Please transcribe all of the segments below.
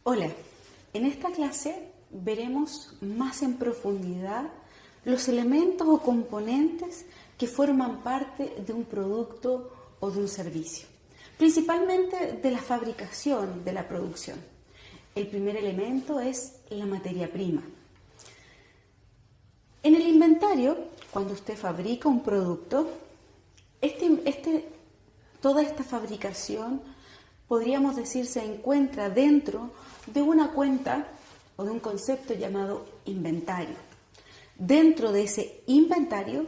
Hola, en esta clase veremos más en profundidad los elementos o componentes que forman parte de un producto o de un servicio, principalmente de la fabricación, de la producción. El primer elemento es la materia prima. En el inventario, cuando usted fabrica un producto, toda esta fabricación, podríamos decir, se encuentra dentro de una cuenta o de un concepto llamado inventario. Dentro de ese inventario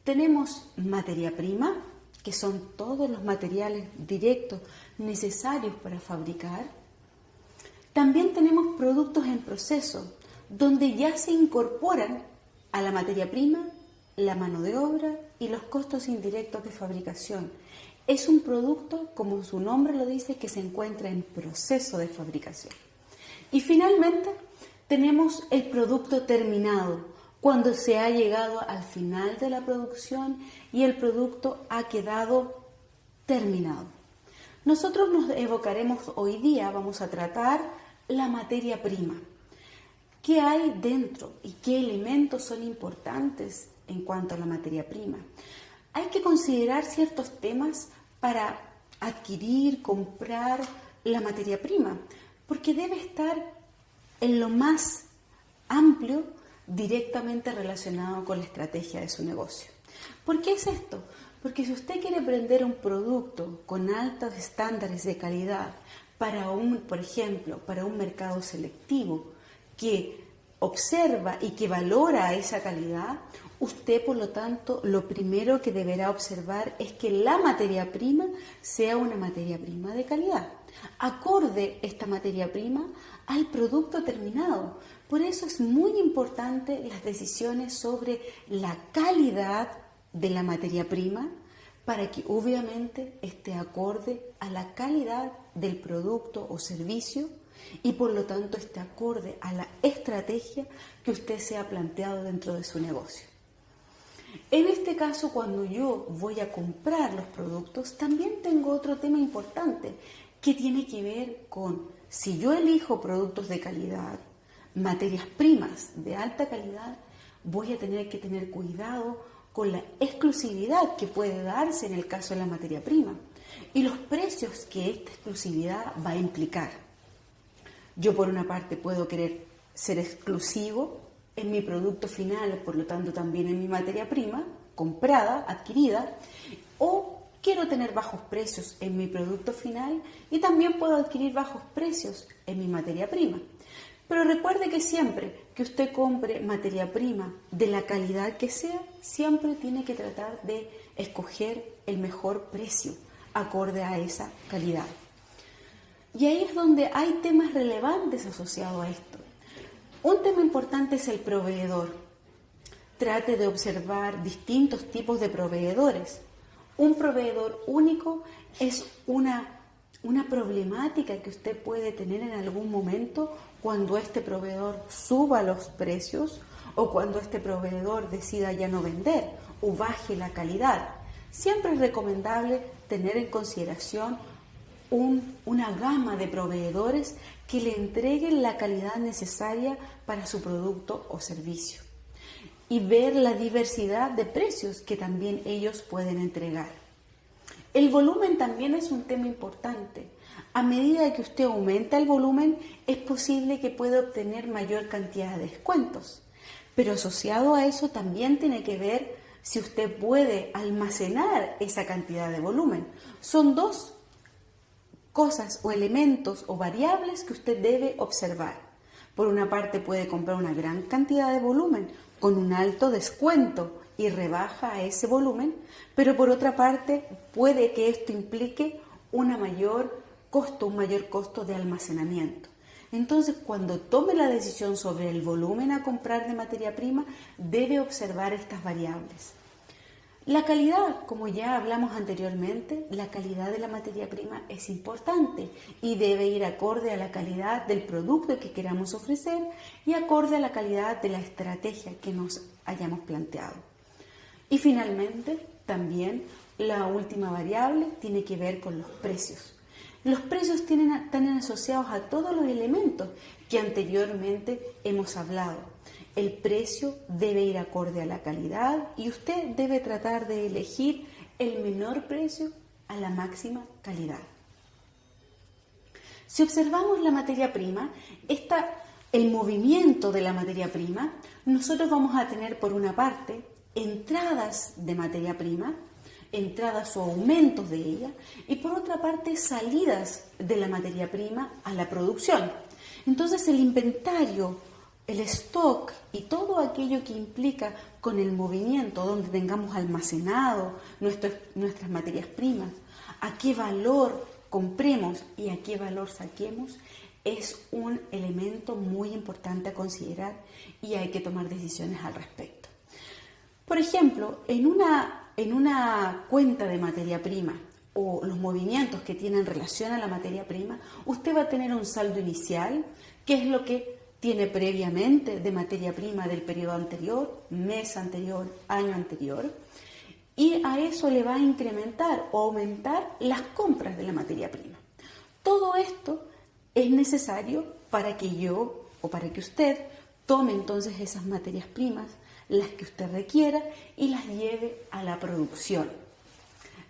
tenemos materia prima, que son todos los materiales directos necesarios para fabricar. También tenemos productos en proceso, donde ya se incorporan a la materia prima la mano de obra y los costos indirectos de fabricación. Es un producto, como su nombre lo dice, que se encuentra en proceso de fabricación. Y finalmente tenemos el producto terminado, cuando se ha llegado al final de la producción y el producto ha quedado terminado. Nosotros nos evocaremos hoy día, vamos a tratar la materia prima. ¿Qué hay dentro y qué elementos son importantes en cuanto a la materia prima? Hay que considerar ciertos temas para adquirir, comprar la materia prima, porque debe estar en lo más amplio directamente relacionado con la estrategia de su negocio. ¿Por qué es esto? Porque si usted quiere vender un producto con altos estándares de calidad por ejemplo, para un mercado selectivo que observa y que valora esa calidad, usted, por lo tanto, lo primero que deberá observar es que la materia prima sea una materia prima de calidad. Acorde esta materia prima al producto terminado. Por eso es muy importante las decisiones sobre la calidad de la materia prima, para que obviamente esté acorde a la calidad del producto o servicio y por lo tanto esté acorde a la estrategia que usted se ha planteado dentro de su negocio. En este caso, cuando yo voy a comprar los productos, también tengo otro tema importante que tiene que ver con si yo elijo productos de calidad, materias primas de alta calidad, voy a tener que tener cuidado con la exclusividad que puede darse en el caso de la materia prima y los precios que esta exclusividad va a implicar. Yo por una parte puedo querer ser exclusivo en mi producto final, por lo tanto también en mi materia prima, comprada, adquirida, o quiero tener bajos precios en mi producto final y también puedo adquirir bajos precios en mi materia prima. Pero recuerde que siempre que usted compre materia prima de la calidad que sea, siempre tiene que tratar de escoger el mejor precio acorde a esa calidad. Y ahí es donde hay temas relevantes asociados a esto. Un tema importante es el proveedor. Trate de observar distintos tipos de proveedores. Un proveedor único es una problemática que usted puede tener en algún momento cuando este proveedor suba los precios o cuando este proveedor decida ya no vender o baje la calidad. Siempre es recomendable tener en consideración una gama de proveedores que le entreguen la calidad necesaria para su producto o servicio y ver la diversidad de precios que también ellos pueden entregar. El volumen también es un tema importante. A medida que usted aumenta el volumen, es posible que pueda obtener mayor cantidad de descuentos. Pero asociado a eso también tiene que ver si usted puede almacenar esa cantidad de volumen. Son dos cosas o elementos o variables que usted debe observar. Por una parte puede comprar una gran cantidad de volumen con un alto descuento y rebaja a ese volumen, pero por otra parte puede que esto implique un mayor costo de almacenamiento. Entonces, cuando tome la decisión sobre el volumen a comprar de materia prima, debe observar estas variables. La calidad, como ya hablamos anteriormente, la calidad de la materia prima es importante y debe ir acorde a la calidad del producto que queramos ofrecer y acorde a la calidad de la estrategia que nos hayamos planteado. Y finalmente, también la última variable tiene que ver con los precios. Los precios están asociados a todos los elementos que anteriormente hemos hablado. El precio debe ir acorde a la calidad y usted debe tratar de elegir el menor precio a la máxima calidad. Si observamos la materia prima, el movimiento de la materia prima, nosotros vamos a tener por una parte entradas de materia prima, entradas o aumentos de ella, y por otra parte salidas de la materia prima a la producción. Entonces el inventario, el stock y todo aquello que implica con el movimiento, donde tengamos almacenado nuestras materias primas, a qué valor compremos y a qué valor saquemos, es un elemento muy importante a considerar y hay que tomar decisiones al respecto. Por ejemplo, en una cuenta de materia prima o los movimientos que tienen relación a la materia prima, usted va a tener un saldo inicial, que es lo que tiene previamente de materia prima del periodo anterior, mes anterior, año anterior, y a eso le va a incrementar o aumentar las compras de la materia prima. Todo esto es necesario para que yo o para que usted tome entonces esas materias primas, las que usted requiera, y las lleve a la producción.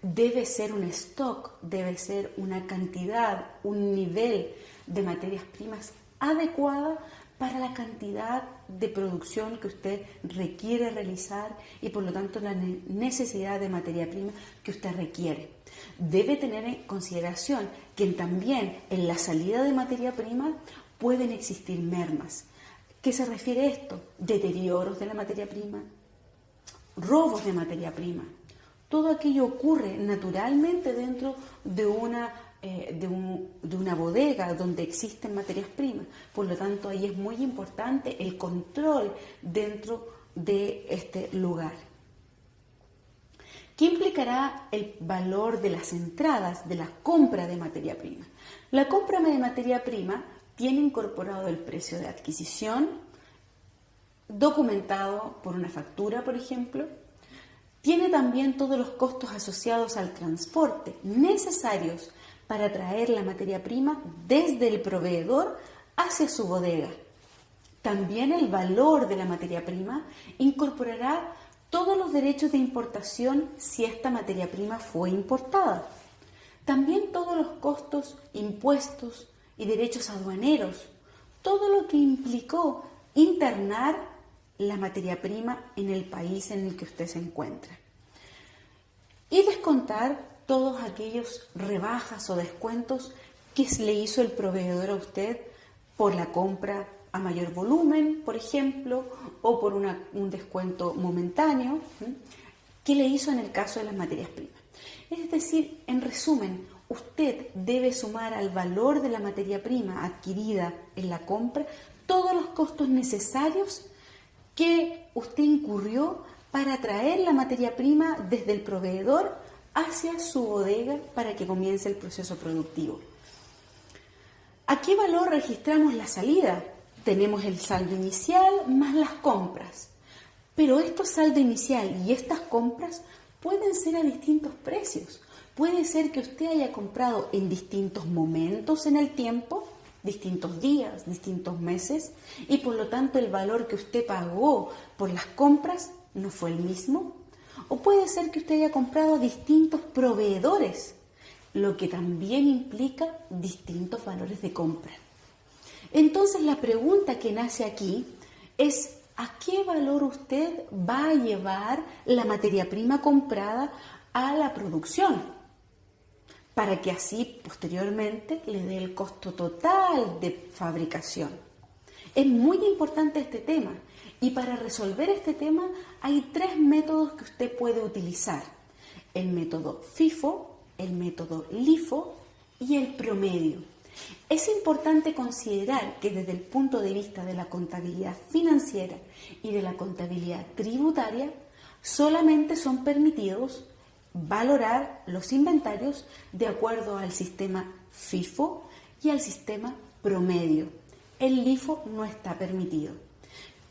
Debe ser un stock, debe ser una cantidad, un nivel de materias primas adecuada para la cantidad de producción que usted requiere realizar y por lo tanto la necesidad de materia prima que usted requiere. Debe tener en consideración que también en la salida de materia prima pueden existir mermas. ¿Qué se refiere a esto? Deterioros de la materia prima, robos de materia prima. Todo aquello ocurre naturalmente dentro de una bodega donde existen materias primas. Por lo tanto, ahí es muy importante el control dentro de este lugar. ¿Qué implicará el valor de las entradas de la compra de materia prima? La compra de materia prima tiene incorporado el precio de adquisición, documentado por una factura, por ejemplo. Tiene también todos los costos asociados al transporte necesarios para traer la materia prima desde el proveedor hacia su bodega. También el valor de la materia prima incorporará todos los derechos de importación si esta materia prima fue importada. También todos los costos, impuestos y derechos aduaneros, todo lo que implicó internar la materia prima en el país en el que usted se encuentra. Y descontar todos aquellos rebajas o descuentos que le hizo el proveedor a usted por la compra a mayor volumen, por ejemplo, o por un descuento momentáneo, que le hizo en el caso de las materias primas. Es decir, en resumen, usted debe sumar al valor de la materia prima adquirida en la compra todos los costos necesarios que usted incurrió para traer la materia prima desde el proveedor hacia su bodega para que comience el proceso productivo. ¿A qué valor registramos la salida? Tenemos el saldo inicial más las compras. Pero estos saldo inicial y estas compras pueden ser a distintos precios. Puede ser que usted haya comprado en distintos momentos en el tiempo, distintos días, distintos meses, y por lo tanto el valor que usted pagó por las compras no fue el mismo. O puede ser que usted haya comprado a distintos proveedores, lo que también implica distintos valores de compra. Entonces la pregunta que nace aquí es: ¿a qué valor usted va a llevar la materia prima comprada a la producción? Para que así posteriormente le dé el costo total de fabricación. Es muy importante este tema y para resolver este tema hay 3 métodos que usted puede utilizar: el método FIFO, el método LIFO y el promedio. Es importante considerar que desde el punto de vista de la contabilidad financiera y de la contabilidad tributaria, solamente son permitidos valorar los inventarios de acuerdo al sistema FIFO y al sistema promedio. El LIFO no está permitido.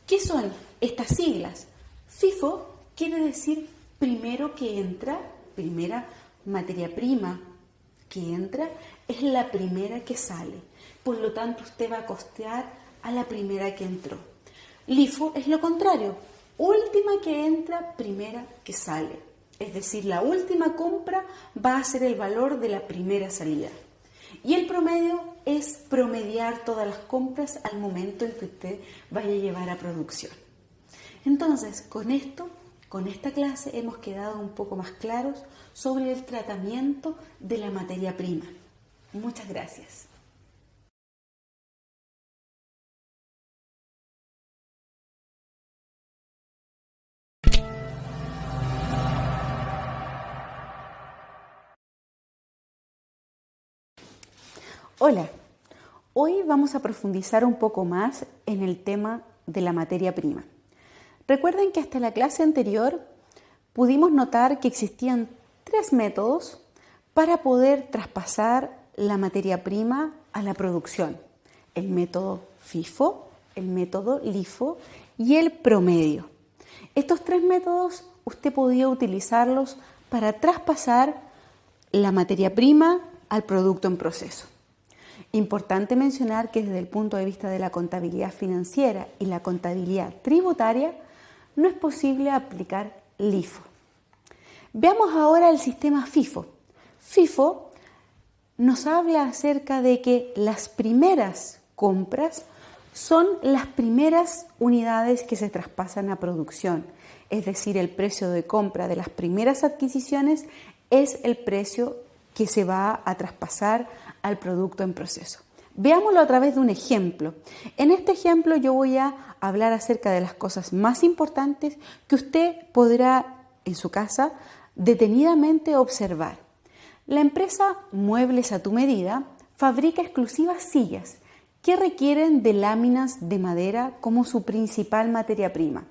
¿Qué son estas siglas? FIFO quiere decir primero que entra, primera materia prima que entra es la primera que sale. Por lo tanto, usted va a costear a la primera que entró. LIFO es lo contrario. Última que entra, primera que sale. Es decir, la última compra va a ser el valor de la primera salida. Y el promedio es promediar todas las compras al momento en que usted vaya a llevar a producción. Entonces, con esta clase hemos quedado un poco más claros sobre el tratamiento de la materia prima. Muchas gracias. Hola, hoy vamos a profundizar un poco más en el tema de la materia prima. Recuerden que hasta la clase anterior pudimos notar que existían 3 métodos para poder traspasar la materia prima a la producción. El método FIFO, el método LIFO y el promedio. Estos 3 métodos usted podía utilizarlos para traspasar la materia prima al producto en proceso. Importante mencionar que desde el punto de vista de la contabilidad financiera y la contabilidad tributaria, no es posible aplicar LIFO. Veamos ahora el sistema FIFO. FIFO nos habla acerca de que las primeras compras son las primeras unidades que se traspasan a producción. Es decir, el precio de compra de las primeras adquisiciones es el precio que se va a traspasar al producto en proceso. Veámoslo a través de un ejemplo. En este ejemplo yo voy a hablar acerca de las cosas más importantes que usted podrá en su casa detenidamente observar. La empresa Muebles a tu Medida fabrica exclusivas sillas que requieren de láminas de madera como su principal materia prima.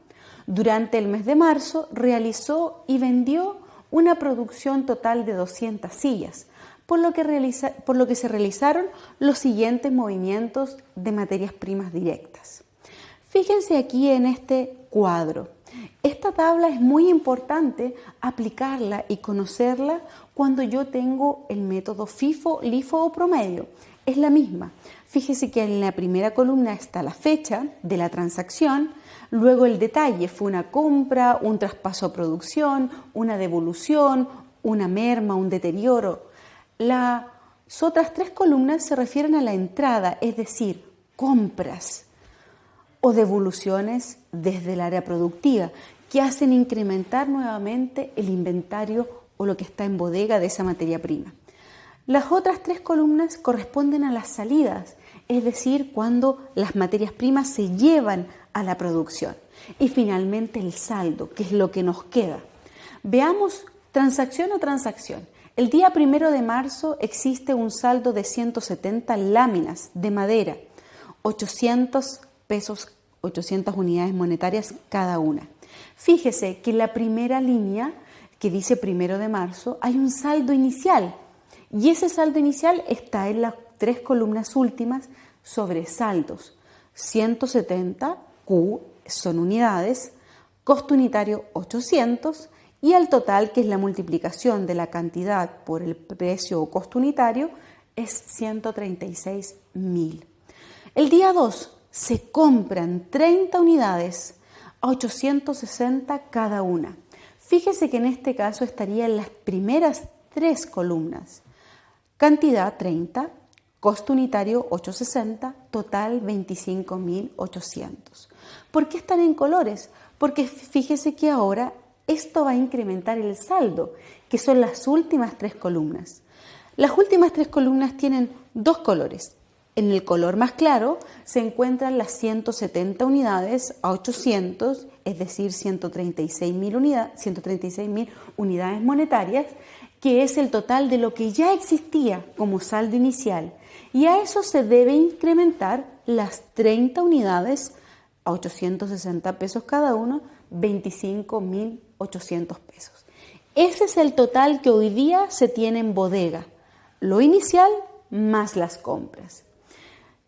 Durante el mes de marzo realizó y vendió una producción total de 200 sillas, por lo que se realizaron los siguientes movimientos de materias primas directas. Fíjense aquí en este cuadro. Esta tabla es muy importante aplicarla y conocerla cuando yo tengo el método FIFO, LIFO o promedio. Es la misma. Fíjese que en la primera columna está la fecha de la transacción, luego el detalle, fue una compra, un traspaso a producción, una devolución, una merma, un deterioro. Las otras 3 columnas se refieren a la entrada, es decir, compras o devoluciones desde el área productiva, que hacen incrementar nuevamente el inventario o lo que está en bodega de esa materia prima. Las otras 3 columnas corresponden a las salidas, es decir, cuando las materias primas se llevan a la producción. Y finalmente el saldo, que es lo que nos queda. Veamos transacción o transacción. El día 1 de marzo existe un saldo de 170 láminas de madera, 800 pesos, 800 unidades monetarias cada una. Fíjese que en la primera línea, que dice 1 de marzo, hay un saldo inicial. Y ese saldo inicial está en las 3 columnas últimas sobre saldos. 170 Q son unidades, costo unitario 800 y el total, que es la multiplicación de la cantidad por el precio o costo unitario, es 136.000. El día 2 se compran 30 unidades a 860 cada una. Fíjese que en este caso estaría en las primeras 3 columnas. Cantidad 30, costo unitario 860, total 25.800. ¿Por qué están en colores? Porque fíjese que ahora esto va a incrementar el saldo, que son las últimas 3 columnas. Las últimas 3 columnas tienen 2 colores. En el color más claro se encuentran las 170 unidades a 800, es decir, 136.000 unidades monetarias, que es el total de lo que ya existía como saldo inicial. Y a eso se debe incrementar las 30 unidades a 860 pesos cada uno, 25.800 pesos. Ese es el total que hoy día se tiene en bodega, lo inicial más las compras.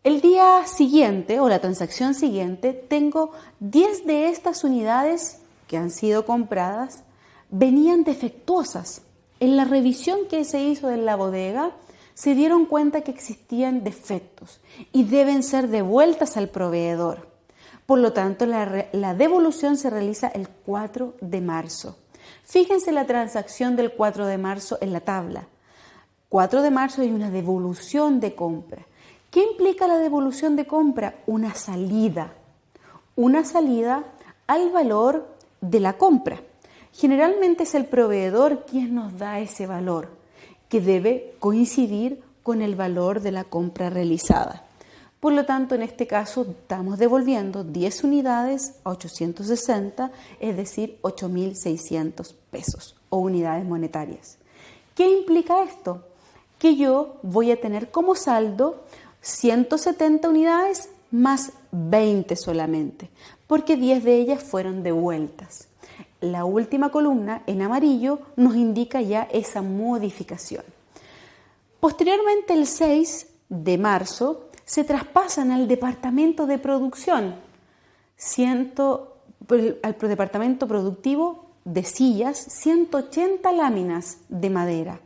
El día siguiente o la transacción siguiente tengo 10 de estas unidades que han sido compradas, venían defectuosas. En la revisión que se hizo en la bodega, se dieron cuenta que existían defectos y deben ser devueltas al proveedor. Por lo tanto, la devolución se realiza el 4 de marzo. Fíjense la transacción del 4 de marzo en la tabla. 4 de marzo hay una devolución de compra. ¿Qué implica la devolución de compra? Una salida al valor de la compra. Generalmente es el proveedor quien nos da ese valor, que debe coincidir con el valor de la compra realizada. Por lo tanto, en este caso estamos devolviendo 10 unidades a 860, es decir, 8.600 pesos o unidades monetarias. ¿Qué implica esto? Que yo voy a tener como saldo 170 unidades más 20 solamente, porque 10 de ellas fueron devueltas. La última columna en amarillo nos indica ya esa modificación. Posteriormente, el 6 de marzo, se traspasan al departamento de producción, al departamento productivo de sillas, 180 láminas de madera.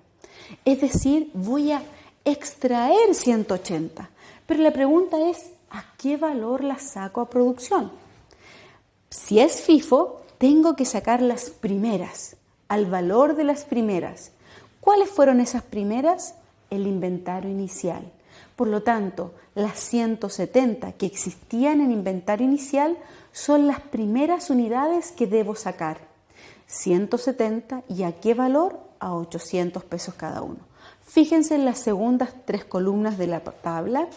Es decir, voy a extraer 180, pero la pregunta es, ¿a qué valor las saco a producción? Si es FIFO, tengo que sacar las primeras, al valor de las primeras. ¿Cuáles fueron esas primeras? El inventario inicial. Por lo tanto, las 170 que existían en inventario inicial son las primeras unidades que debo sacar. 170, ¿y a qué valor? A 800 pesos cada uno. Fíjense en las segundas 3 columnas de la tabla.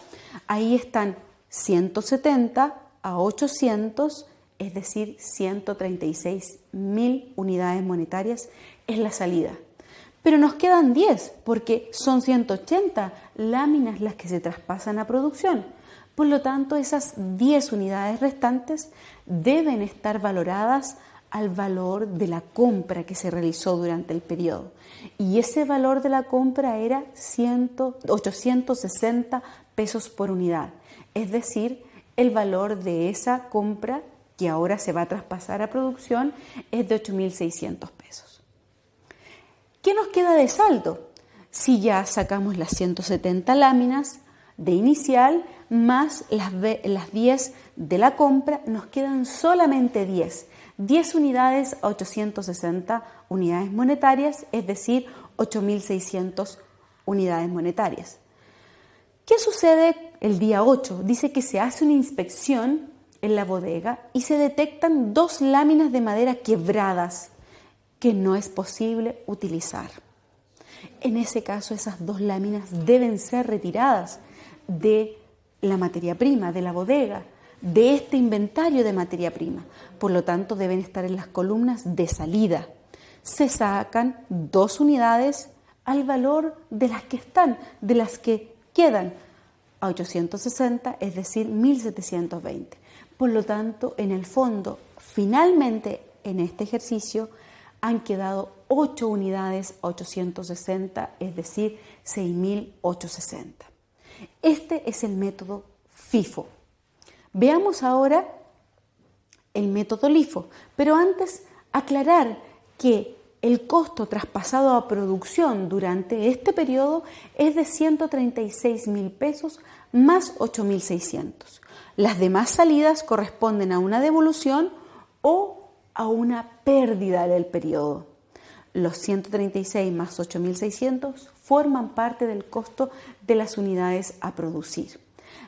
Ahí están 170 a 800, es decir, 136.000 unidades monetarias es la salida. Pero nos quedan 10 porque son 180 láminas las que se traspasan a producción. Por lo tanto, esas 10 unidades restantes deben estar valoradas al valor de la compra que se realizó durante el periodo. Y ese valor de la compra era 860 pesos por unidad. Es decir, el valor de esa compra que ahora se va a traspasar a producción es de 8.600 pesos. ¿Qué nos queda de saldo? Si ya sacamos las 170 láminas de inicial más las 10 de la compra, nos quedan solamente 10. 10 unidades a 860 unidades monetarias, es decir, 8.600 unidades monetarias. ¿Qué sucede el día 8? Dice que se hace una inspección en la bodega y se detectan 2 láminas de madera quebradas que no es posible utilizar. En ese caso, esas 2 láminas deben ser retiradas de la materia prima, de la bodega, de este inventario de materia prima. Por lo tanto, deben estar en las columnas de salida. Se sacan 2 unidades al valor de las que están, de las que quedan, a 860, es decir, 1.720. Por lo tanto, en el fondo, finalmente, en este ejercicio, han quedado 8 unidades a 860, es decir, 6.860. Este es el método FIFO. Veamos ahora el método LIFO, pero antes aclarar que el costo traspasado a producción durante este periodo es de 136.000 pesos más 8.600. Las demás salidas corresponden a una devolución o a una pérdida del periodo. Los 136 más 8.600 forman parte del costo de las unidades a producir.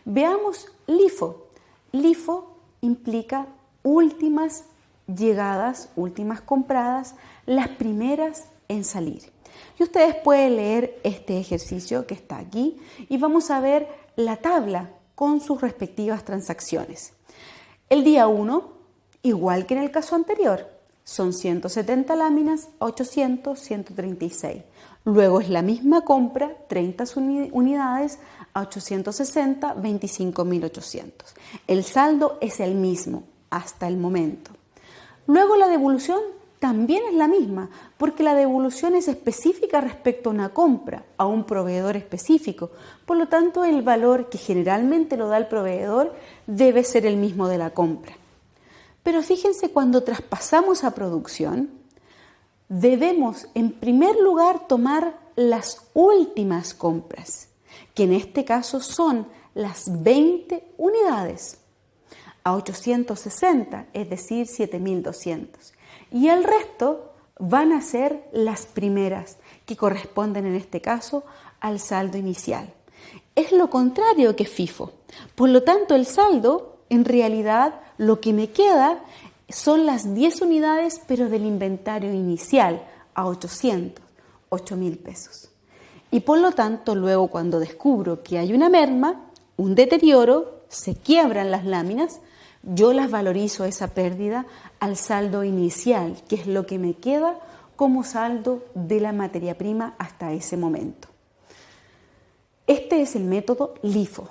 Veamos LIFO. LIFO implica últimas llegadas, últimas compradas, las primeras en salir. Y ustedes pueden leer este ejercicio que está aquí y vamos a ver la tabla con sus respectivas transacciones. El día 1, igual que en el caso anterior, son 170 láminas, 800, 136. Luego es la misma compra, 30 unidades a 860, 25.800. El saldo es el mismo hasta el momento. Luego la devolución también es la misma, porque la devolución es específica respecto a una compra, a un proveedor específico. Por lo tanto, el valor que generalmente lo da el proveedor debe ser el mismo de la compra. Pero fíjense, cuando traspasamos a producción, debemos en primer lugar tomar las últimas compras, que en este caso son las 20 unidades a 860, es decir, 7.200. Y el resto van a ser las primeras, que corresponden en este caso al saldo inicial. Es lo contrario que FIFO. Por lo tanto, el saldo, en realidad, lo que me queda son las 10 unidades, pero del inventario inicial, a 8.000 pesos. Y por lo tanto, luego cuando descubro que hay una merma, un deterioro, se quiebran las láminas, yo las valorizo esa pérdida al saldo inicial, que es lo que me queda como saldo de la materia prima hasta ese momento. Este es el método LIFO.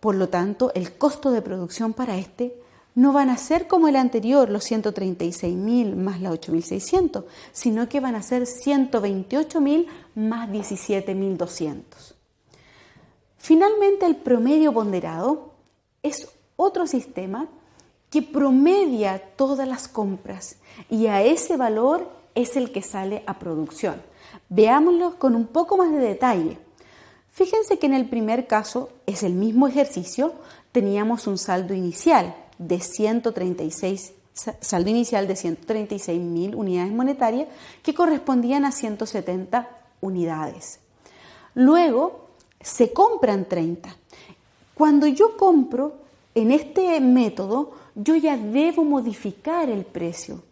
Por lo tanto, el costo de producción para este no van a ser como el anterior, los 136.000 más la 8.600, sino que van a ser 128.000 más 17.200. Finalmente, el promedio ponderado es otro sistema que promedia todas las compras y a ese valor es el que sale a producción. Veámoslo con un poco más de detalle. Fíjense que en el primer caso es el mismo ejercicio, teníamos un saldo inicial de 136.000 unidades monetarias que correspondían a 170 unidades. Luego se compran 30. Cuando yo compro en este método, yo ya debo modificar el precio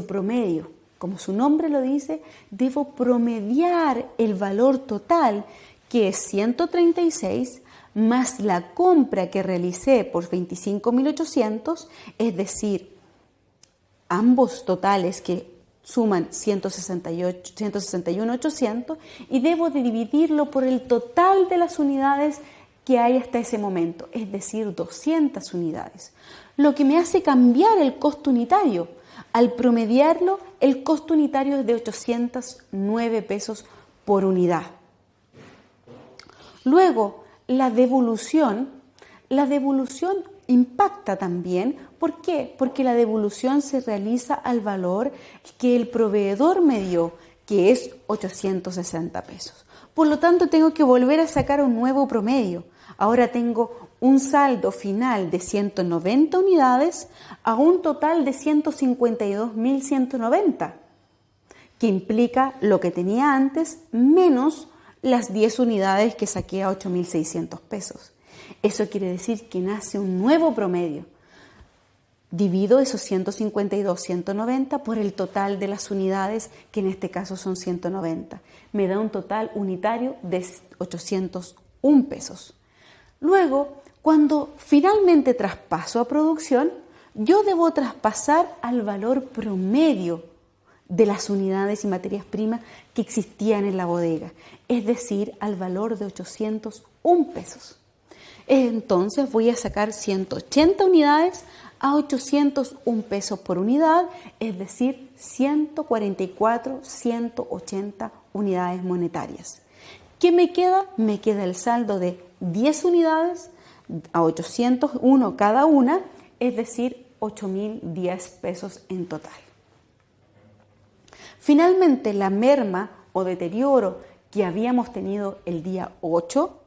promedio. Como su nombre lo dice, debo promediar el valor total, que es 136, más la compra que realicé por 25.800, es decir, ambos totales que suman 161.800, y debo de dividirlo por el total de las unidades que hay hasta ese momento, es decir, 200 unidades. Lo que me hace cambiar el costo unitario. Al promediarlo, el costo unitario es de 809 pesos por unidad. Luego, la devolución impacta también. ¿Por qué? Porque la devolución se realiza al valor que el proveedor me dio, que es 860 pesos. Por lo tanto, tengo que volver a sacar un nuevo promedio. Ahora tengo un saldo final de 190 unidades a un total de 152.190, que implica lo que tenía antes menos las 10 unidades que saqué a 8.600 pesos. Eso quiere decir que nace un nuevo promedio. Divido esos 152.190 por el total de las unidades, que en este caso son 190. Me da un total unitario de 801 pesos. Luego, cuando finalmente traspaso a producción, yo debo traspasar al valor promedio de las unidades y materias primas que existían en la bodega, es decir, al valor de 801 pesos. Entonces voy a sacar 180 unidades a 801 pesos por unidad, es decir, 144.180 unidades monetarias. ¿Qué me queda? Me queda el saldo de 10 unidades a 801 cada una, es decir, 8.010 pesos en total. Finalmente, la merma o deterioro que habíamos tenido el día 8,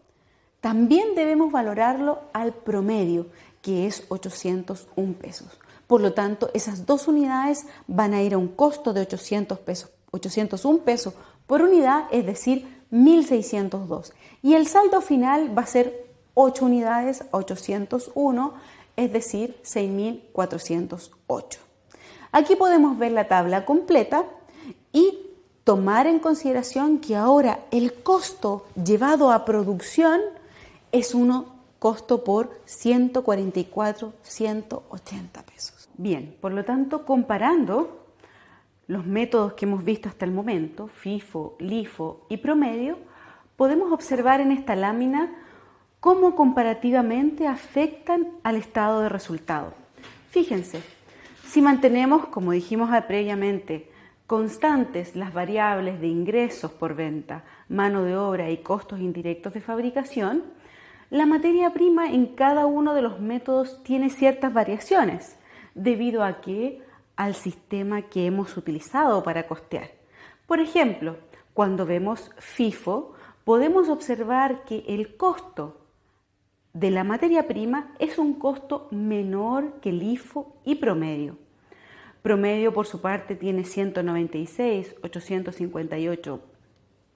también debemos valorarlo al promedio, que es 801 pesos. Por lo tanto, esas dos unidades van a ir a un costo de 801 pesos por unidad, es decir, 1.602. Y el saldo final va a ser 8 unidades a 801, es decir, 6.408. Aquí podemos ver la tabla completa y tomar en consideración que ahora el costo llevado a producción es costo por 144.180 pesos. Bien, por lo tanto, comparando los métodos que hemos visto hasta el momento, FIFO, LIFO y promedio, podemos observar en esta lámina cómo comparativamente afectan al estado de resultado. Fíjense, si mantenemos, como dijimos previamente, constantes las variables de ingresos por venta, mano de obra y costos indirectos de fabricación, la materia prima en cada uno de los métodos tiene ciertas variaciones, debido a que al sistema que hemos utilizado para costear. Por ejemplo, cuando vemos FIFO, podemos observar que el costo de la materia prima es un costo menor que el IFO y promedio. Promedio, por su parte, tiene 196.858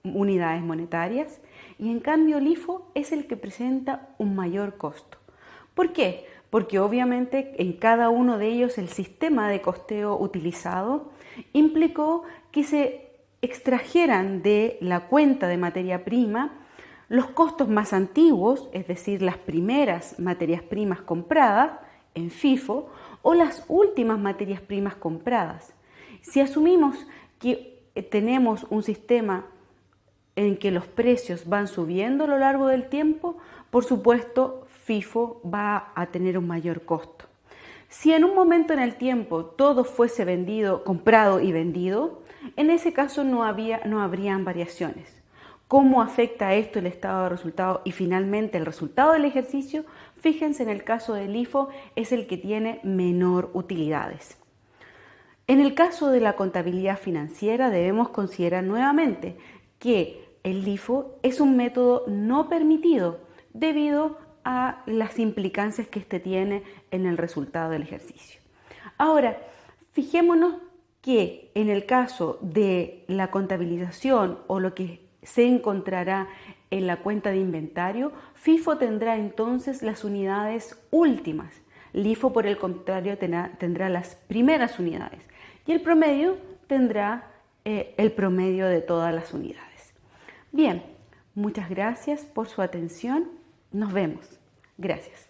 unidades monetarias y en cambio el IFO es el que presenta un mayor costo. ¿Por qué? Porque obviamente en cada uno de ellos el sistema de costeo utilizado implicó que se extrajeran de la cuenta de materia prima los costos más antiguos, es decir, las primeras materias primas compradas en FIFO o las últimas materias primas compradas. Si asumimos que tenemos un sistema en que los precios van subiendo a lo largo del tiempo, por supuesto, FIFO va a tener un mayor costo. Si en un momento en el tiempo todo fuese vendido, comprado y vendido, en ese caso no habrían variaciones. ¿Cómo afecta esto el estado de resultado y finalmente el resultado del ejercicio? Fíjense, en el caso del IFO es el que tiene menor utilidades. En el caso de la contabilidad financiera debemos considerar nuevamente que el LIFO es un método no permitido debido a las implicancias que éste tiene en el resultado del ejercicio. Ahora, fijémonos que en el caso de la contabilización o lo que se encontrará en la cuenta de inventario, FIFO tendrá entonces las unidades últimas. LIFO, por el contrario, tendrá las primeras unidades y el promedio tendrá el promedio de todas las unidades. Bien, muchas gracias por su atención. Nos vemos. Gracias.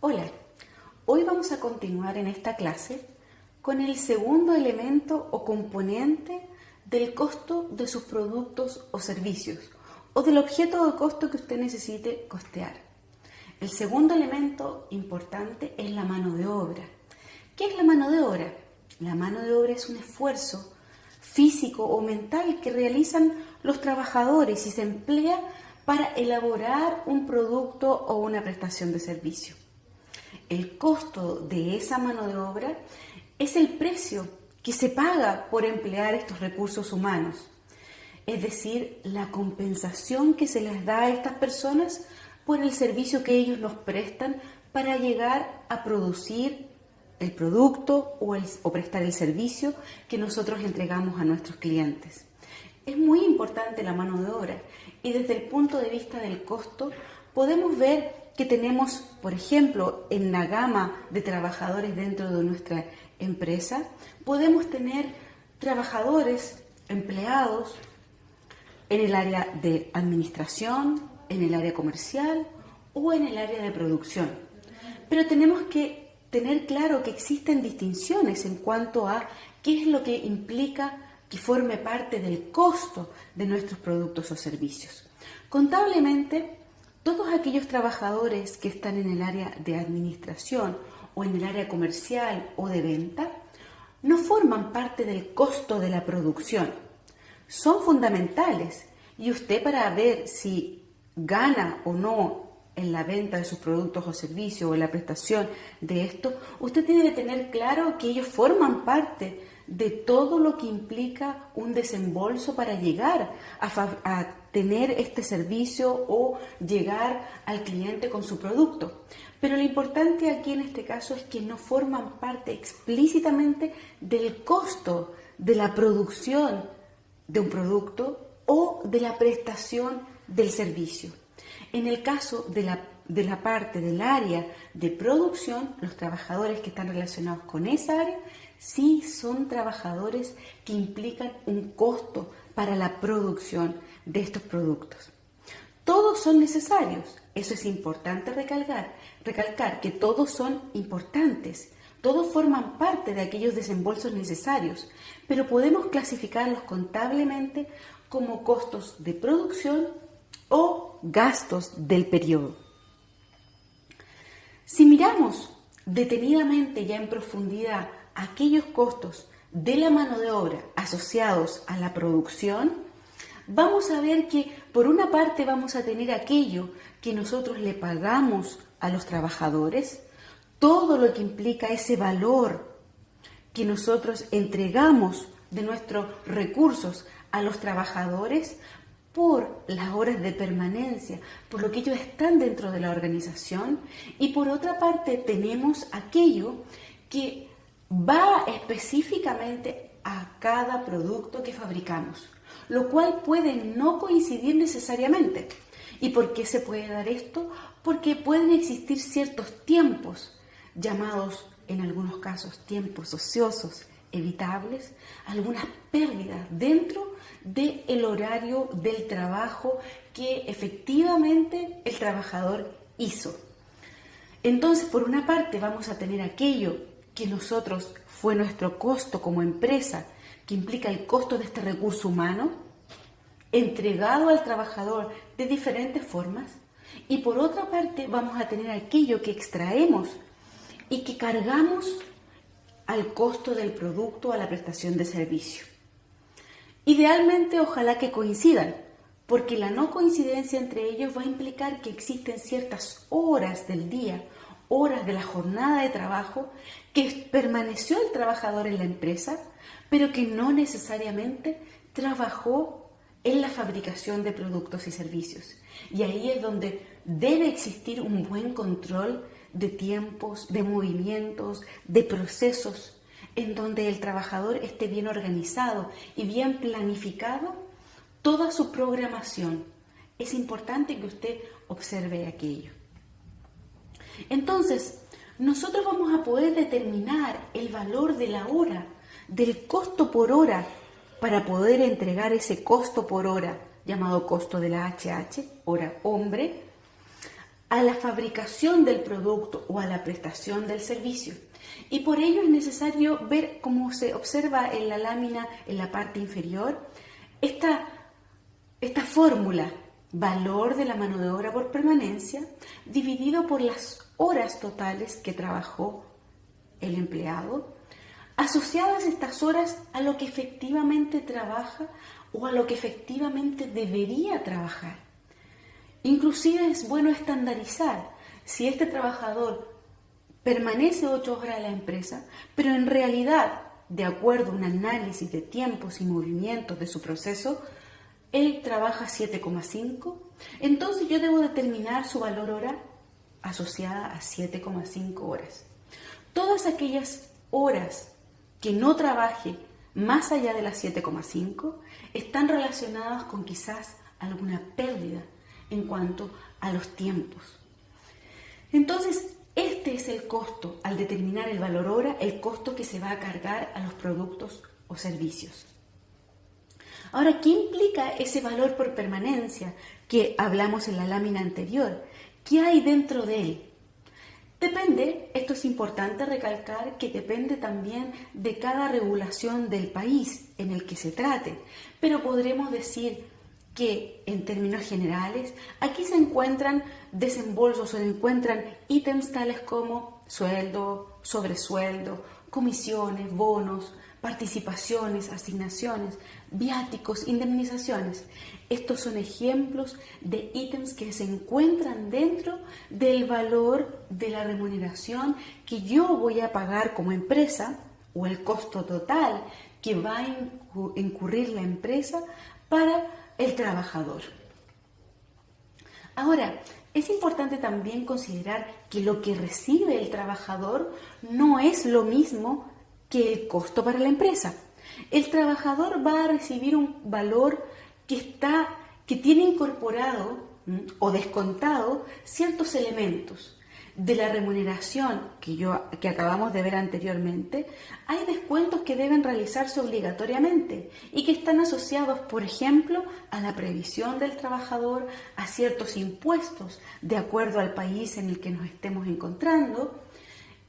Hola, hoy vamos a continuar en esta clase con el segundo elemento o componente del costo de sus productos o servicios o del objeto de costo que usted necesite costear. El segundo elemento importante es la mano de obra. ¿Qué es la mano de obra? La mano de obra es un esfuerzo físico o mental que realizan los trabajadores y se emplea para elaborar un producto o una prestación de servicio. El costo de esa mano de obra es el precio que se paga por emplear estos recursos humanos, es decir, la compensación que se les da a estas personas por el servicio que ellos nos prestan para llegar a producir el producto o prestar el servicio que nosotros entregamos a nuestros clientes. Es muy importante la mano de obra y desde el punto de vista del costo podemos ver que tenemos, por ejemplo, en la gama de trabajadores dentro de nuestra empresa, podemos tener trabajadores empleados en el área de administración, en el área comercial o en el área de producción. Pero tenemos que tener claro que existen distinciones en cuanto a qué es lo que implica que forme parte del costo de nuestros productos o servicios. Contablemente, todos aquellos trabajadores que están en el área de administración o en el área comercial o de venta no forman parte del costo de la producción. Son fundamentales y usted, para ver si gana o no en la venta de sus productos o servicios o en la prestación de esto, usted tiene que tener claro que ellos forman parte de todo lo que implica un desembolso para llegar a tener este servicio o llegar al cliente con su producto. Pero lo importante aquí en este caso es que no forman parte explícitamente del costo de la producción de un producto o de la prestación del servicio. En el caso de la parte del área de producción, los trabajadores que están relacionados con esa área sí son trabajadores que implican un costo para la producción de estos productos. Todos son necesarios, eso es importante recalcar que todos son importantes, todos forman parte de aquellos desembolsos necesarios, pero podemos clasificarlos contablemente como costos de producción o gastos del periodo. Si miramos detenidamente ya en profundidad aquellos costos de la mano de obra asociados a la producción, vamos a ver que por una parte vamos a tener aquello que nosotros le pagamos a los trabajadores, todo lo que implica ese valor que nosotros entregamos de nuestros recursos a los trabajadores por las horas de permanencia, por lo que ellos están dentro de la organización, y por otra parte tenemos aquello que va específicamente a cada producto que fabricamos, lo cual puede no coincidir necesariamente. ¿Y por qué se puede dar esto? Porque pueden existir ciertos tiempos, llamados en algunos casos tiempos ociosos, evitables, algunas pérdidas dentro del horario del trabajo que efectivamente el trabajador hizo. Entonces, por una parte vamos a tener aquello que nosotros fue nuestro costo como empresa, que implica el costo de este recurso humano, entregado al trabajador de diferentes formas, y por otra parte vamos a tener aquello que extraemos y que cargamos al costo del producto, a la prestación de servicio. Idealmente, ojalá que coincidan, porque la no coincidencia entre ellos va a implicar que existen ciertas horas del día, horas de la jornada de trabajo, que permaneció el trabajador en la empresa, pero que no necesariamente trabajó en la fabricación de productos y servicios. Y ahí es donde debe existir un buen control de tiempos, de movimientos, de procesos, en donde el trabajador esté bien organizado y bien planificado toda su programación. Es importante que usted observe aquello. Entonces, nosotros vamos a poder determinar el valor de la hora, del costo por hora, para poder entregar ese costo por hora, llamado costo de la HH, hora hombre, a la fabricación del producto o a la prestación del servicio. Y por ello es necesario ver, cómo se observa en la lámina, en la parte inferior, esta fórmula, valor de la mano de obra por permanencia, dividido por las horas totales que trabajó el empleado, asociadas estas horas a lo que efectivamente trabaja o a lo que efectivamente debería trabajar. Inclusive es bueno estandarizar si este trabajador permanece 8 horas en la empresa, pero en realidad, de acuerdo a un análisis de tiempos y movimientos de su proceso, él trabaja 7,5, entonces yo debo determinar su valor hora asociada a 7,5 horas. Todas aquellas horas que no trabaje más allá de las 7,5 están relacionadas con quizás alguna pérdida en cuanto a los tiempos. Entonces, este es el costo, al determinar el valor hora, el costo que se va a cargar a los productos o servicios. Ahora, ¿qué implica ese valor por permanencia que hablamos en la lámina anterior? ¿Qué hay dentro de él? Depende, esto es importante recalcar, que depende también de cada regulación del país en el que se trate, pero podremos decir que en términos generales aquí se encuentran desembolsos, se encuentran ítems tales como sueldo, sobresueldo, comisiones, bonos, participaciones, asignaciones, viáticos, indemnizaciones. Estos son ejemplos de ítems que se encuentran dentro del valor de la remuneración que yo voy a pagar como empresa, o el costo total que va a incurrir la empresa para el trabajador. Ahora, es importante también considerar que lo que recibe el trabajador no es lo mismo que el costo para la empresa. El trabajador va a recibir un valor que tiene incorporado o descontado ciertos elementos. De la remuneración que acabamos de ver anteriormente, hay descuentos que deben realizarse obligatoriamente y que están asociados, por ejemplo, a la previsión del trabajador, a ciertos impuestos de acuerdo al país en el que nos estemos encontrando.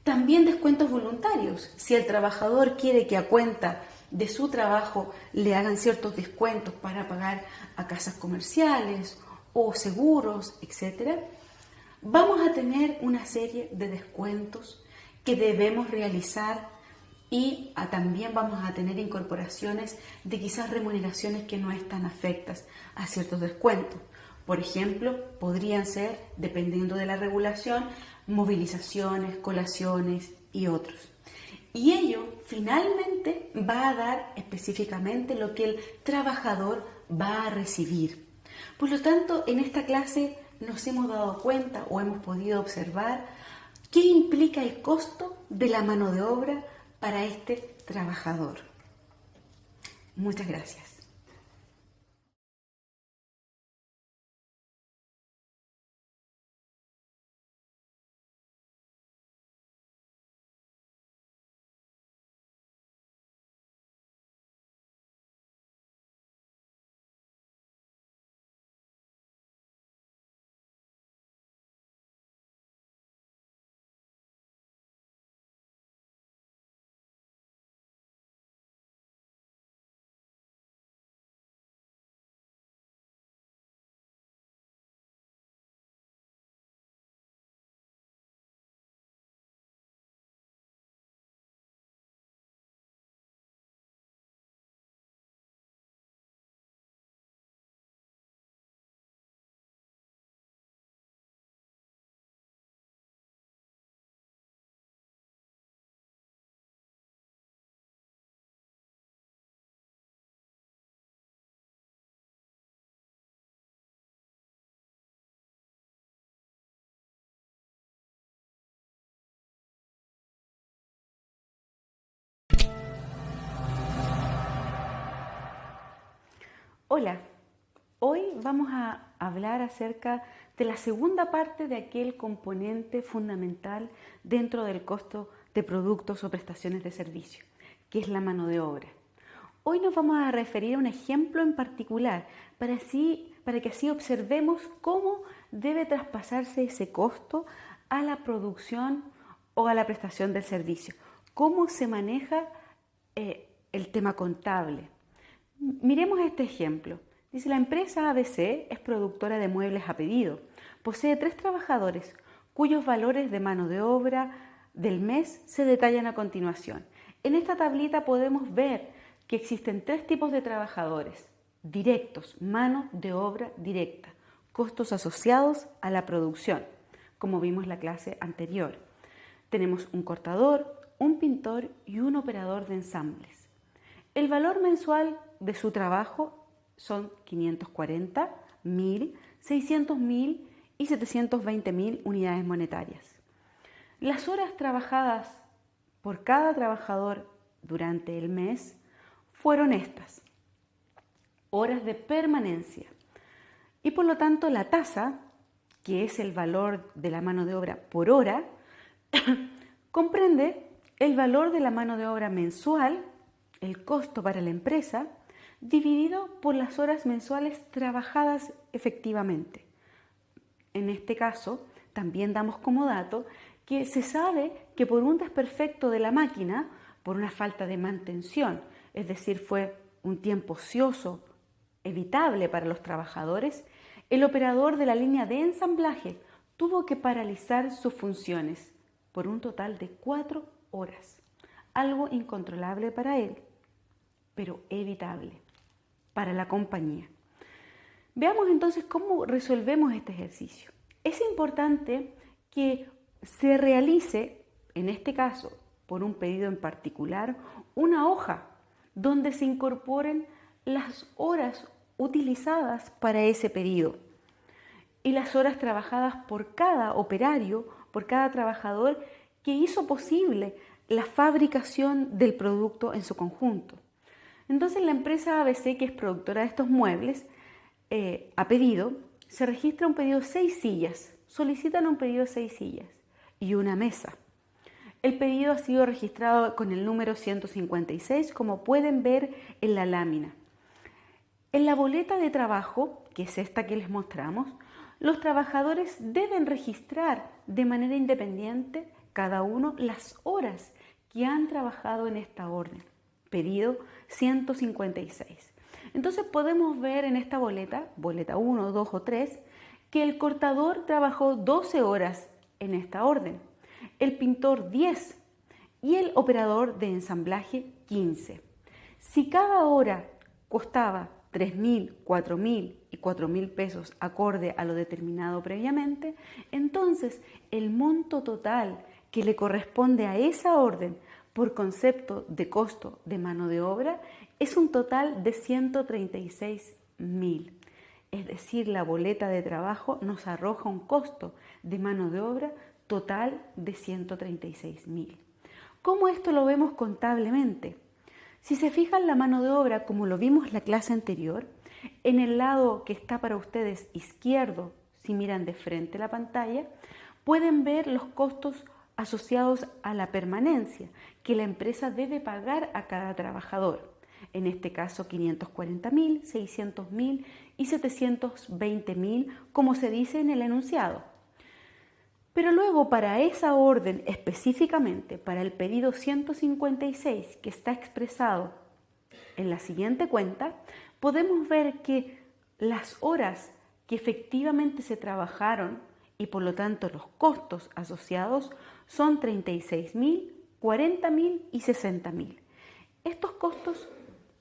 También descuentos voluntarios. Si el trabajador quiere que a cuenta de su trabajo le hagan ciertos descuentos para pagar a casas comerciales o seguros, etcétera, vamos a tener una serie de descuentos que debemos realizar y también vamos a tener incorporaciones de quizás remuneraciones que no están afectas a ciertos descuentos. Por ejemplo, podrían ser, dependiendo de la regulación, movilizaciones, colaciones y otros. Y ello finalmente va a dar específicamente lo que el trabajador va a recibir. Por lo tanto, en esta clase nos hemos dado cuenta o hemos podido observar qué implica el costo de la mano de obra para este trabajador. Muchas gracias. Hola, hoy vamos a hablar acerca de la segunda parte de aquel componente fundamental dentro del costo de productos o prestaciones de servicio, que es la mano de obra. Hoy nos vamos a referir a un ejemplo en particular para que así observemos cómo debe traspasarse ese costo a la producción o a la prestación del servicio, cómo se maneja el tema contable. Miremos este ejemplo. Dice, la empresa ABC es productora de muebles a pedido. Posee 3 trabajadores cuyos valores de mano de obra del mes se detallan a continuación. En esta tablita podemos ver que existen 3 tipos de trabajadores directos, mano de obra directa, costos asociados a la producción, como vimos en la clase anterior. Tenemos un cortador, un pintor y un operador de ensambles. El valor mensual de su trabajo son 540, 1000, 600.000 y 720.000 unidades monetarias. Las horas trabajadas por cada trabajador durante el mes fueron estas: horas de permanencia. Y por lo tanto la tasa, que es el valor de la mano de obra por hora, comprende el valor de la mano de obra mensual, el costo para la empresa, dividido por las horas mensuales trabajadas efectivamente. En este caso, también damos como dato que se sabe que por un desperfecto de la máquina, por una falta de mantención, es decir, fue un tiempo ocioso evitable para los trabajadores, el operador de la línea de ensamblaje tuvo que paralizar sus funciones por un total de 4 horas. Algo incontrolable para él, pero evitable para la compañía. Veamos entonces cómo resolvemos este ejercicio. Es importante que se realice, en este caso, por un pedido en particular, una hoja donde se incorporen las horas utilizadas para ese pedido y las horas trabajadas por cada operario, por cada trabajador que hizo posible la fabricación del producto en su conjunto. Entonces la empresa ABC, que es productora de estos muebles, a pedido, se registra un pedido de 6 sillas, solicitan un pedido de 6 sillas y una mesa. El pedido ha sido registrado con el número 156, como pueden ver en la lámina. En la boleta de trabajo, que es esta que les mostramos, los trabajadores deben registrar de manera independiente cada uno las horas que han trabajado en esta orden. Pedido 156. Entonces podemos ver en esta boleta 1, 2 o 3, que el cortador trabajó 12 horas en esta orden, el pintor 10 y el operador de ensamblaje 15. Si cada hora costaba 3.000, 4.000 y 4.000 pesos acorde a lo determinado previamente, entonces el monto total que le corresponde a esa orden por concepto de costo de mano de obra es un total de 136.000. Es decir, la boleta de trabajo nos arroja un costo de mano de obra total de 136.000. ¿Cómo esto lo vemos contablemente? Si se fijan, la mano de obra, como lo vimos en la clase anterior, en el lado que está para ustedes izquierdo, si miran de frente la pantalla, pueden ver los costos asociados a la permanencia que la empresa debe pagar a cada trabajador. En este caso 540.000, 600.000 y 720.000, como se dice en el enunciado. Pero luego para esa orden específicamente, para el pedido 156 que está expresado en la siguiente cuenta, podemos ver que las horas que efectivamente se trabajaron y por lo tanto los costos asociados son 36.000, 40.000 y 60.000. Estos costos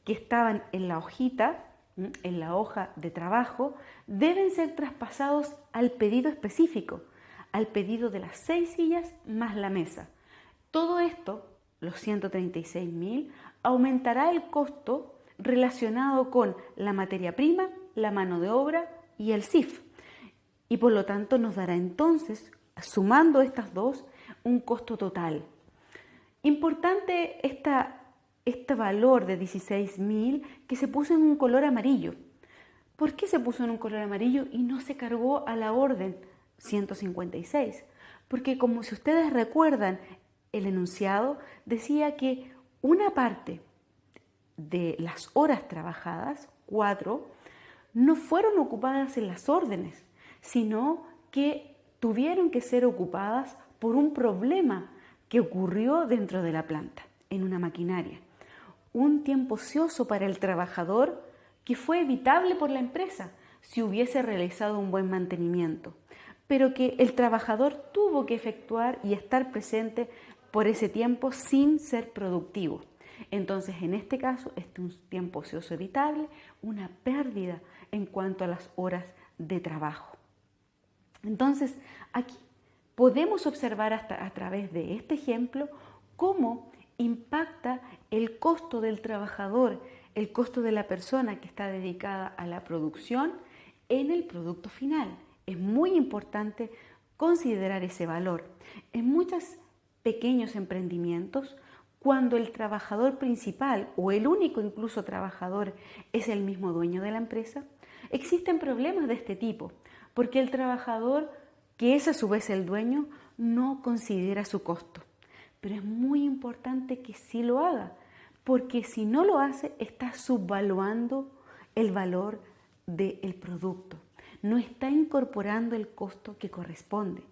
que estaban en la hojita, en la hoja de trabajo, deben ser traspasados al pedido específico, al pedido de las 6 sillas más la mesa. Todo esto, los 136.000, aumentará el costo relacionado con la materia prima, la mano de obra y el CIF. Y por lo tanto nos dará entonces, sumando estas dos, un costo total. Importante este valor de 16.000 que se puso en un color amarillo. ¿Por qué se puso en un color amarillo y no se cargó a la orden 156? Porque como si ustedes recuerdan, el enunciado decía que una parte de las horas trabajadas, 4, no fueron ocupadas en las órdenes, sino que tuvieron que ser ocupadas por un problema que ocurrió dentro de la planta, en una maquinaria. Un tiempo ocioso para el trabajador que fue evitable por la empresa si hubiese realizado un buen mantenimiento, pero que el trabajador tuvo que efectuar y estar presente por ese tiempo sin ser productivo. Entonces, en este caso, este es un tiempo ocioso evitable, una pérdida en cuanto a las horas de trabajo. Entonces, aquí podemos observar a través de este ejemplo cómo impacta el costo del trabajador, el costo de la persona que está dedicada a la producción en el producto final. Es muy importante considerar ese valor. En muchos pequeños emprendimientos, cuando el trabajador principal o el único incluso trabajador es el mismo dueño de la empresa, existen problemas de este tipo, porque el trabajador, que es a su vez el dueño, no considera su costo. Pero es muy importante que sí lo haga, porque si no lo hace, está subvaluando el valor del producto. No está incorporando el costo que corresponde.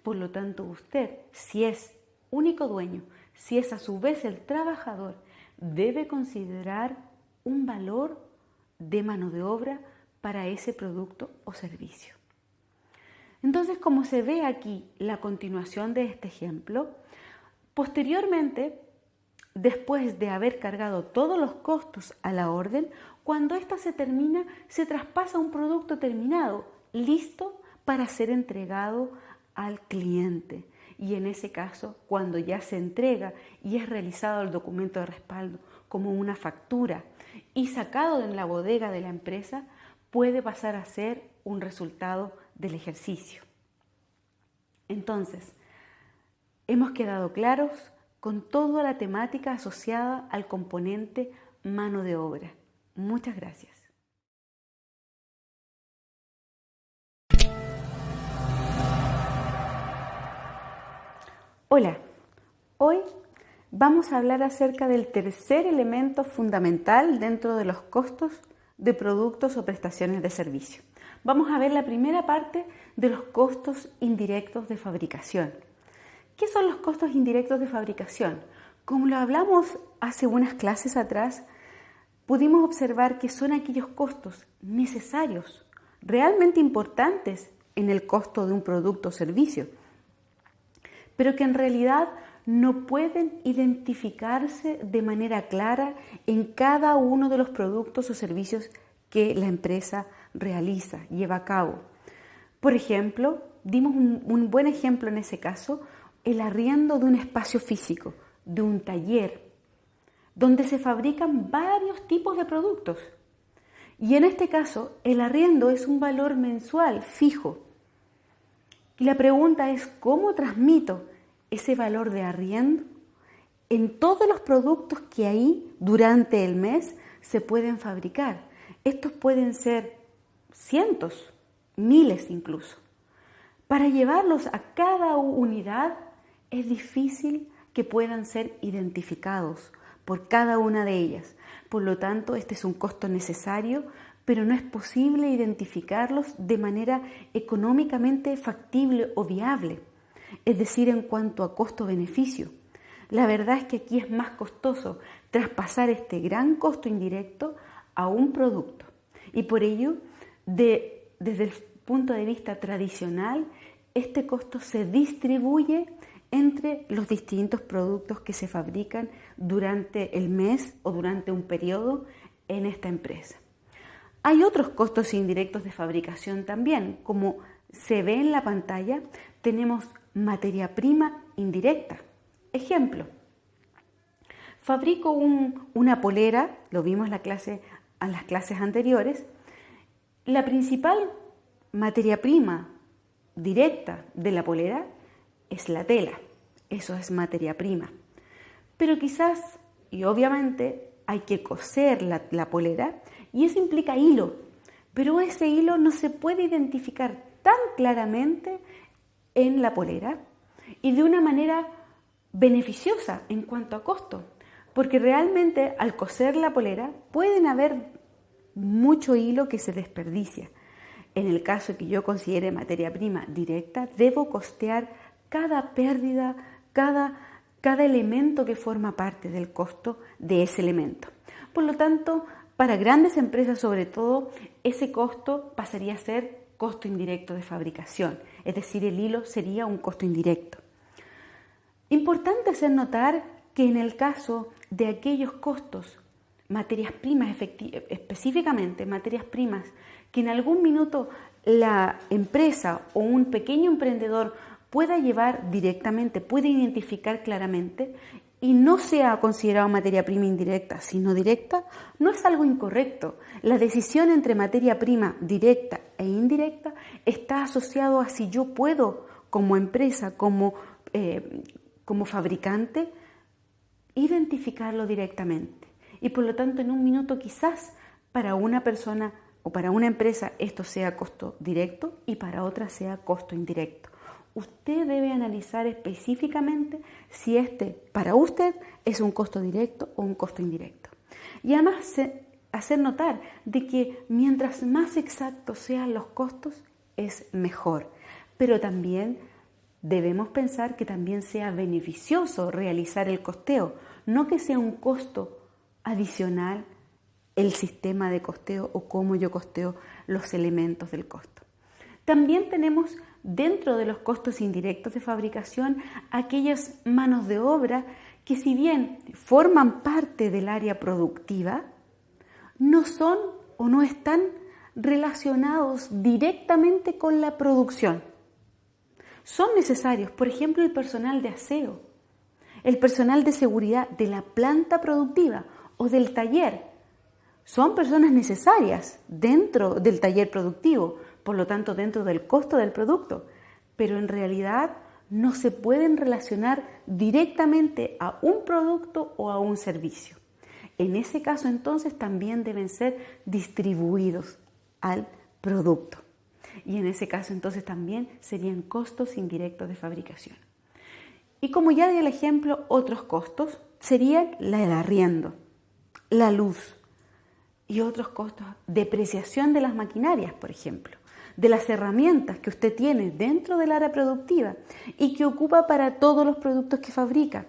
Por lo tanto, usted, si es único dueño, si es a su vez el trabajador, debe considerar un valor de mano de obra para ese producto o servicio. Entonces, como se ve aquí la continuación de este ejemplo, posteriormente, después de haber cargado todos los costos a la orden, cuando ésta se termina, se traspasa un producto terminado, listo para ser entregado al cliente. Y en ese caso, cuando ya se entrega y es realizado el documento de respaldo como una factura y sacado de la bodega de la empresa, puede pasar a ser un resultado del ejercicio. Entonces, hemos quedado claros con toda la temática asociada al componente mano de obra. Muchas gracias. Hola, hoy vamos a hablar acerca del tercer elemento fundamental dentro de los costos de productos o prestaciones de servicio. Vamos a ver la primera parte de los costos indirectos de fabricación. ¿Qué son los costos indirectos de fabricación? Como lo hablamos hace unas clases atrás, pudimos observar que son aquellos costos necesarios, realmente importantes en el costo de un producto o servicio, pero que en realidad no pueden identificarse de manera clara en cada uno de los productos o servicios que la empresa realiza, lleva a cabo. Por ejemplo, dimos un buen ejemplo en ese caso, el arriendo de un espacio físico, de un taller, donde se fabrican varios tipos de productos. Y en este caso, el arriendo es un valor mensual fijo. Y la pregunta es, ¿cómo transmito ese valor de arriendo en todos los productos que ahí durante el mes se pueden fabricar? Estos pueden ser cientos, miles incluso. Para llevarlos a cada unidad es difícil que puedan ser identificados por cada una de ellas. Por lo tanto, este es un costo necesario, pero no es posible identificarlos de manera económicamente factible o viable, es decir, en cuanto a costo-beneficio. La verdad es que aquí es más costoso traspasar este gran costo indirecto a un producto. Y por ello, desde el punto de vista tradicional, este costo se distribuye entre los distintos productos que se fabrican durante el mes o durante un periodo en esta empresa. Hay otros costos indirectos de fabricación también, como se ve en la pantalla, tenemos materia prima indirecta. Ejemplo, fabrico una polera, lo vimos en las clases anteriores, la principal materia prima directa de la polera es la tela, eso es materia prima. Pero quizás, y obviamente, hay que coser la polera y eso implica hilo, pero ese hilo no se puede identificar tan claramente en la polera y de una manera beneficiosa en cuanto a costo, porque realmente al coser la polera pueden haber mucho hilo que se desperdicia. En el caso que yo considere materia prima directa, debo costear cada pérdida, cada elemento que forma parte del costo de ese elemento. Por lo tanto, para grandes empresas sobre todo, ese costo pasaría a ser costo indirecto de fabricación, es decir, el hilo sería un costo indirecto. Importante hacer notar que en el caso de aquellos costos, materias primas específicamente, materias primas, que en algún minuto la empresa o un pequeño emprendedor pueda llevar directamente, puede identificar claramente y no sea considerado materia prima indirecta, sino directa, no es algo incorrecto. La decisión entre materia prima directa e indirecta está asociado a si yo puedo, como empresa, como fabricante, identificarlo directamente. Y por lo tanto, en un minuto quizás para una persona o para una empresa esto sea costo directo y para otra sea costo indirecto. Usted debe analizar específicamente si para usted es un costo directo o un costo indirecto. Y además hacer notar de que mientras más exactos sean los costos es mejor, pero también debemos pensar que también sea beneficioso realizar el costeo, no que sea un costo adicional el sistema de costeo o cómo yo costeo los elementos del costo. También tenemos dentro de los costos indirectos de fabricación aquellas manos de obra que si bien forman parte del área productiva, no son o no están relacionados directamente con la producción. Son necesarios, por ejemplo, el personal de aseo, el personal de seguridad de la planta productiva o del taller. Son personas necesarias dentro del taller productivo, por lo tanto dentro del costo del producto, pero en realidad no se pueden relacionar directamente a un producto o a un servicio. En ese caso entonces también deben ser distribuidos al producto. Y en ese caso entonces también serían costos indirectos de fabricación. Y como ya di el ejemplo, otros costos serían el arriendo, la luz y otros costos, depreciación de las maquinarias, por ejemplo, de las herramientas que usted tiene dentro del área productiva y que ocupa para todos los productos que fabrica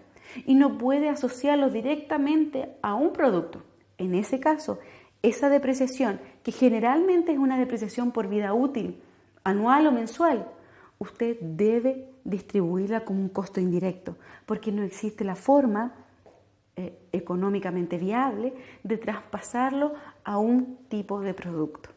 y no puede asociarlos directamente a un producto. En ese caso, esa depreciación, que generalmente es una depreciación por vida útil, anual o mensual, usted debe distribuirla como un costo indirecto, porque no existe la forma económicamente viable de traspasarlo a un tipo de producto.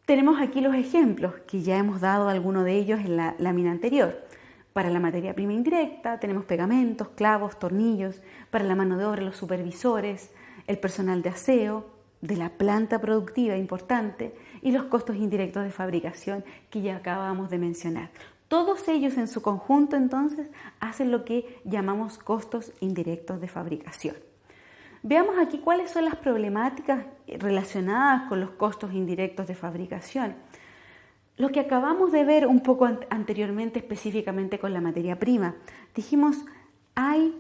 Tenemos aquí los ejemplos, que ya hemos dado algunos de ellos en la lámina anterior. Para la materia prima indirecta tenemos pegamentos, clavos, tornillos. Para la mano de obra, los supervisores, el personal de aseo, de la planta productiva importante y los costos indirectos de fabricación que ya acabamos de mencionar. Todos ellos en su conjunto entonces hacen lo que llamamos costos indirectos de fabricación. Veamos aquí cuáles son las problemáticas relacionadas con los costos indirectos de fabricación. Lo que acabamos de ver un poco anteriormente específicamente con la materia prima. Dijimos, hay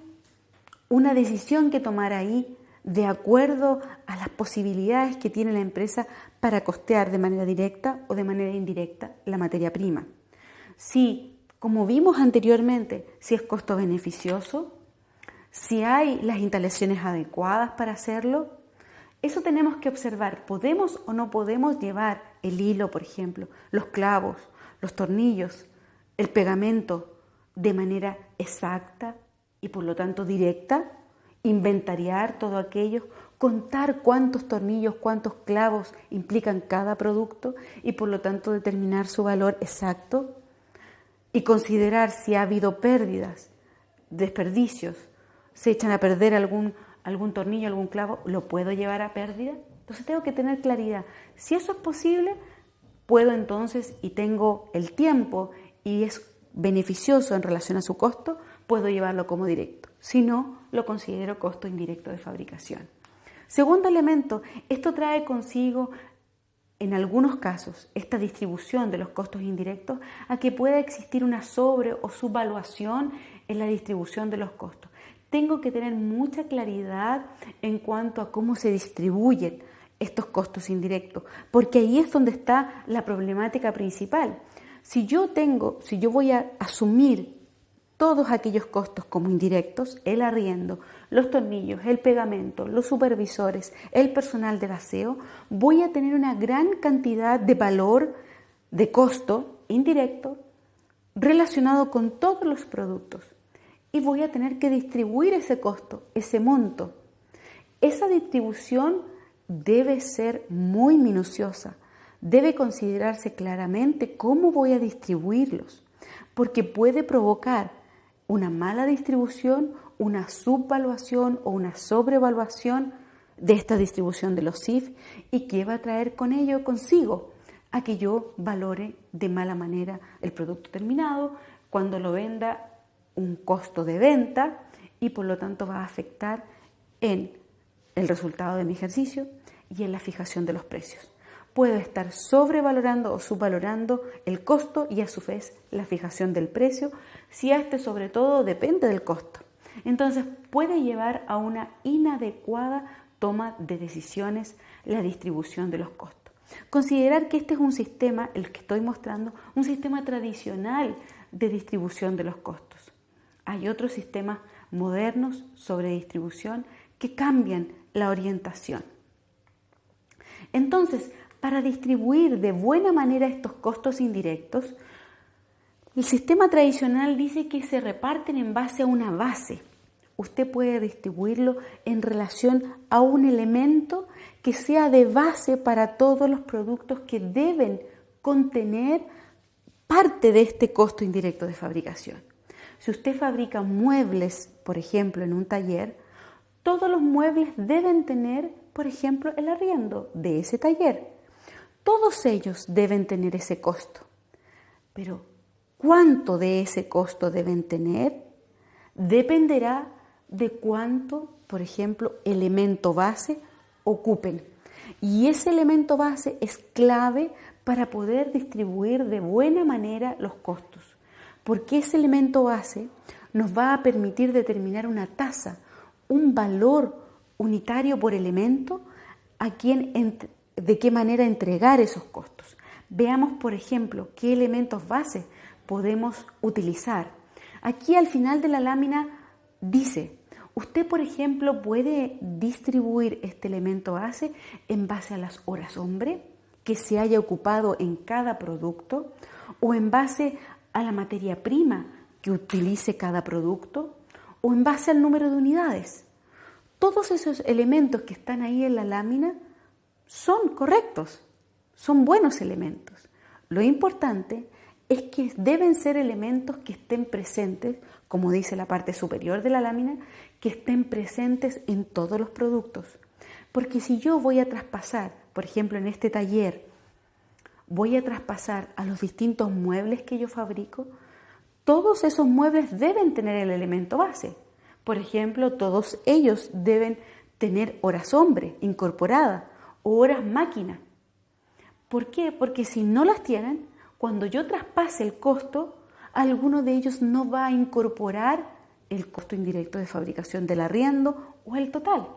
una decisión que tomar ahí de acuerdo a las posibilidades que tiene la empresa para costear de manera directa o de manera indirecta la materia prima. Si, como vimos anteriormente, si es costo beneficioso, si hay las instalaciones adecuadas para hacerlo, eso tenemos que observar. ¿Podemos o no podemos llevar el hilo, por ejemplo, los clavos, los tornillos, el pegamento de manera exacta y por lo tanto directa? Inventariar todo aquello, contar cuántos tornillos, cuántos clavos implican cada producto y por lo tanto determinar su valor exacto y considerar si ha habido pérdidas, desperdicios, se echan a perder algún tornillo, algún clavo, ¿lo puedo llevar a pérdida? Entonces tengo que tener claridad. Si eso es posible, puedo entonces, y tengo el tiempo y es beneficioso en relación a su costo, puedo llevarlo como directo. Si no, lo considero costo indirecto de fabricación. Segundo elemento, esto trae consigo, en algunos casos, esta distribución de los costos indirectos a que pueda existir una sobre o subvaluación en la distribución de los costos. Tengo que tener mucha claridad en cuanto a cómo se distribuyen estos costos indirectos, porque ahí es donde está la problemática principal. Si yo voy a asumir todos aquellos costos como indirectos, el arriendo, los tornillos, el pegamento, los supervisores, el personal del aseo, voy a tener una gran cantidad de valor, de costo indirecto relacionado con todos los productos. Y voy a tener que distribuir ese costo, ese monto. Esa distribución debe ser muy minuciosa, debe considerarse claramente cómo voy a distribuirlos, porque puede provocar una mala distribución, una subvaluación o una sobrevaluación de esta distribución de los CIF y que va a traer con ello consigo a que yo valore de mala manera el producto terminado, cuando lo venda un costo de venta y por lo tanto va a afectar en el resultado de mi ejercicio y en la fijación de los precios. Puedo estar sobrevalorando o subvalorando el costo y a su vez la fijación del precio, si este sobre todo depende del costo. Entonces puede llevar a una inadecuada toma de decisiones la distribución de los costos. Considerar que este es un sistema, el que estoy mostrando, un sistema tradicional de distribución de los costos. Hay otros sistemas modernos sobre distribución que cambian la orientación. Entonces, para distribuir de buena manera estos costos indirectos, el sistema tradicional dice que se reparten en base a una base. Usted puede distribuirlo en relación a un elemento que sea de base para todos los productos que deben contener parte de este costo indirecto de fabricación. Si usted fabrica muebles, por ejemplo, en un taller, todos los muebles deben tener, por ejemplo, el arriendo de ese taller. Todos ellos deben tener ese costo. Pero ¿cuánto de ese costo deben tener? Dependerá de cuánto, por ejemplo, elemento base ocupen. Y ese elemento base es clave para poder distribuir de buena manera los costos. Porque ese elemento base nos va a permitir determinar una tasa, un valor unitario por elemento de qué manera entregar esos costos. Veamos, por ejemplo, qué elementos base podemos utilizar. Aquí al final de la lámina dice, usted, por ejemplo, puede distribuir este elemento base en base a las horas hombre, que se haya ocupado en cada producto o en base a la materia prima que utilice cada producto o en base al número de unidades. Todos esos elementos que están ahí en la lámina son correctos, son buenos elementos. Lo importante es que deben ser elementos que estén presentes, como dice la parte superior de la lámina, que estén presentes en todos los productos. Porque si yo voy a traspasar, por ejemplo en este taller, voy a traspasar a los distintos muebles que yo fabrico, todos esos muebles deben tener el elemento base. Por ejemplo, todos ellos deben tener horas hombre incorporada o horas máquina. ¿Por qué? Porque si no las tienen, cuando yo traspase el costo, alguno de ellos no va a incorporar el costo indirecto de fabricación del arriendo o el total.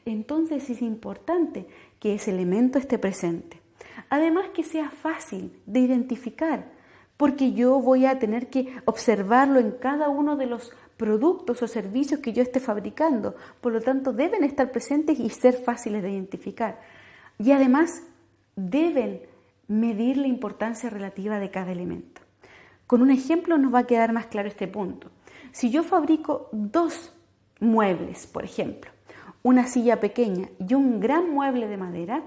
Entonces es importante que ese elemento esté presente. Además que sea fácil de identificar, porque yo voy a tener que observarlo en cada uno de los productos o servicios que yo esté fabricando. Por lo tanto, deben estar presentes y ser fáciles de identificar. Y además, deben medir la importancia relativa de cada elemento. Con un ejemplo nos va a quedar más claro este punto. Si yo fabrico 2 muebles, por ejemplo, una silla pequeña y un gran mueble de madera,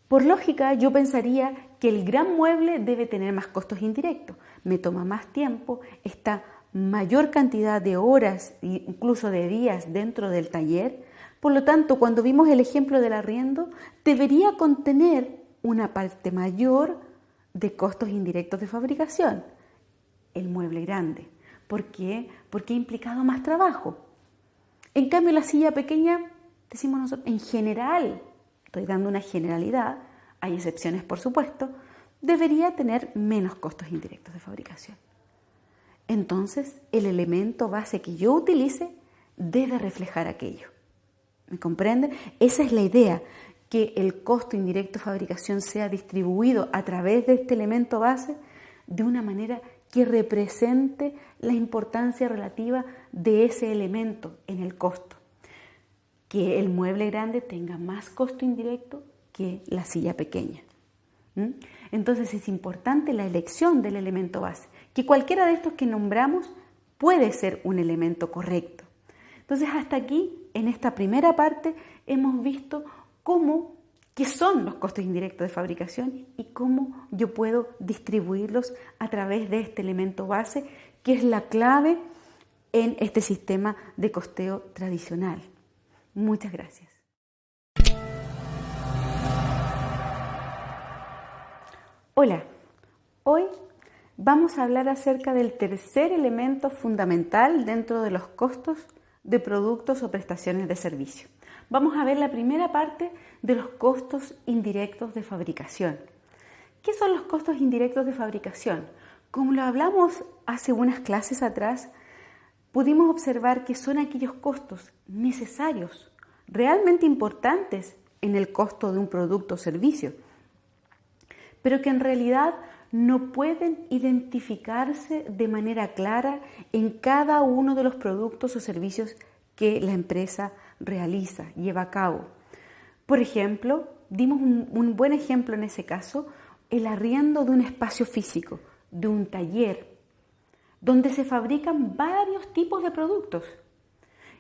por lógica yo pensaría que el gran mueble debe tener más costos indirectos, me toma más tiempo, está mayor cantidad de horas e incluso de días dentro del taller. Por lo tanto, cuando vimos el ejemplo del arriendo, debería contener una parte mayor de costos indirectos de fabricación, el mueble grande. ¿Por qué? Porque ha implicado más trabajo. En cambio, la silla pequeña, decimos nosotros, en general, estoy dando una generalidad, hay excepciones por supuesto, debería tener menos costos indirectos de fabricación. Entonces, el elemento base que yo utilice debe reflejar aquello. ¿Me comprenden? Esa es la idea, que el costo indirecto de fabricación sea distribuido a través de este elemento base de una manera que represente la importancia relativa de ese elemento en el costo. Que el mueble grande tenga más costo indirecto que la silla pequeña. Entonces es importante la elección del elemento base, que cualquiera de estos que nombramos puede ser un elemento correcto. Entonces hasta aquí, en esta primera parte, hemos visto qué son los costos indirectos de fabricación y cómo yo puedo distribuirlos a través de este elemento base, que es la clave en este sistema de costeo tradicional. Muchas gracias. Hola, hoy vamos a hablar acerca del tercer elemento fundamental dentro de los costos de productos o prestaciones de servicio. Vamos a ver la primera parte de los costos indirectos de fabricación. ¿Qué son los costos indirectos de fabricación? Como lo hablamos hace unas clases atrás, pudimos observar que son aquellos costos necesarios, realmente importantes en el costo de un producto o servicio, pero que en realidad no pueden identificarse de manera clara en cada uno de los productos o servicios que la empresa realiza, lleva a cabo. Por ejemplo, dimos un buen ejemplo en ese caso, el arriendo de un espacio físico, de un taller, donde se fabrican varios tipos de productos.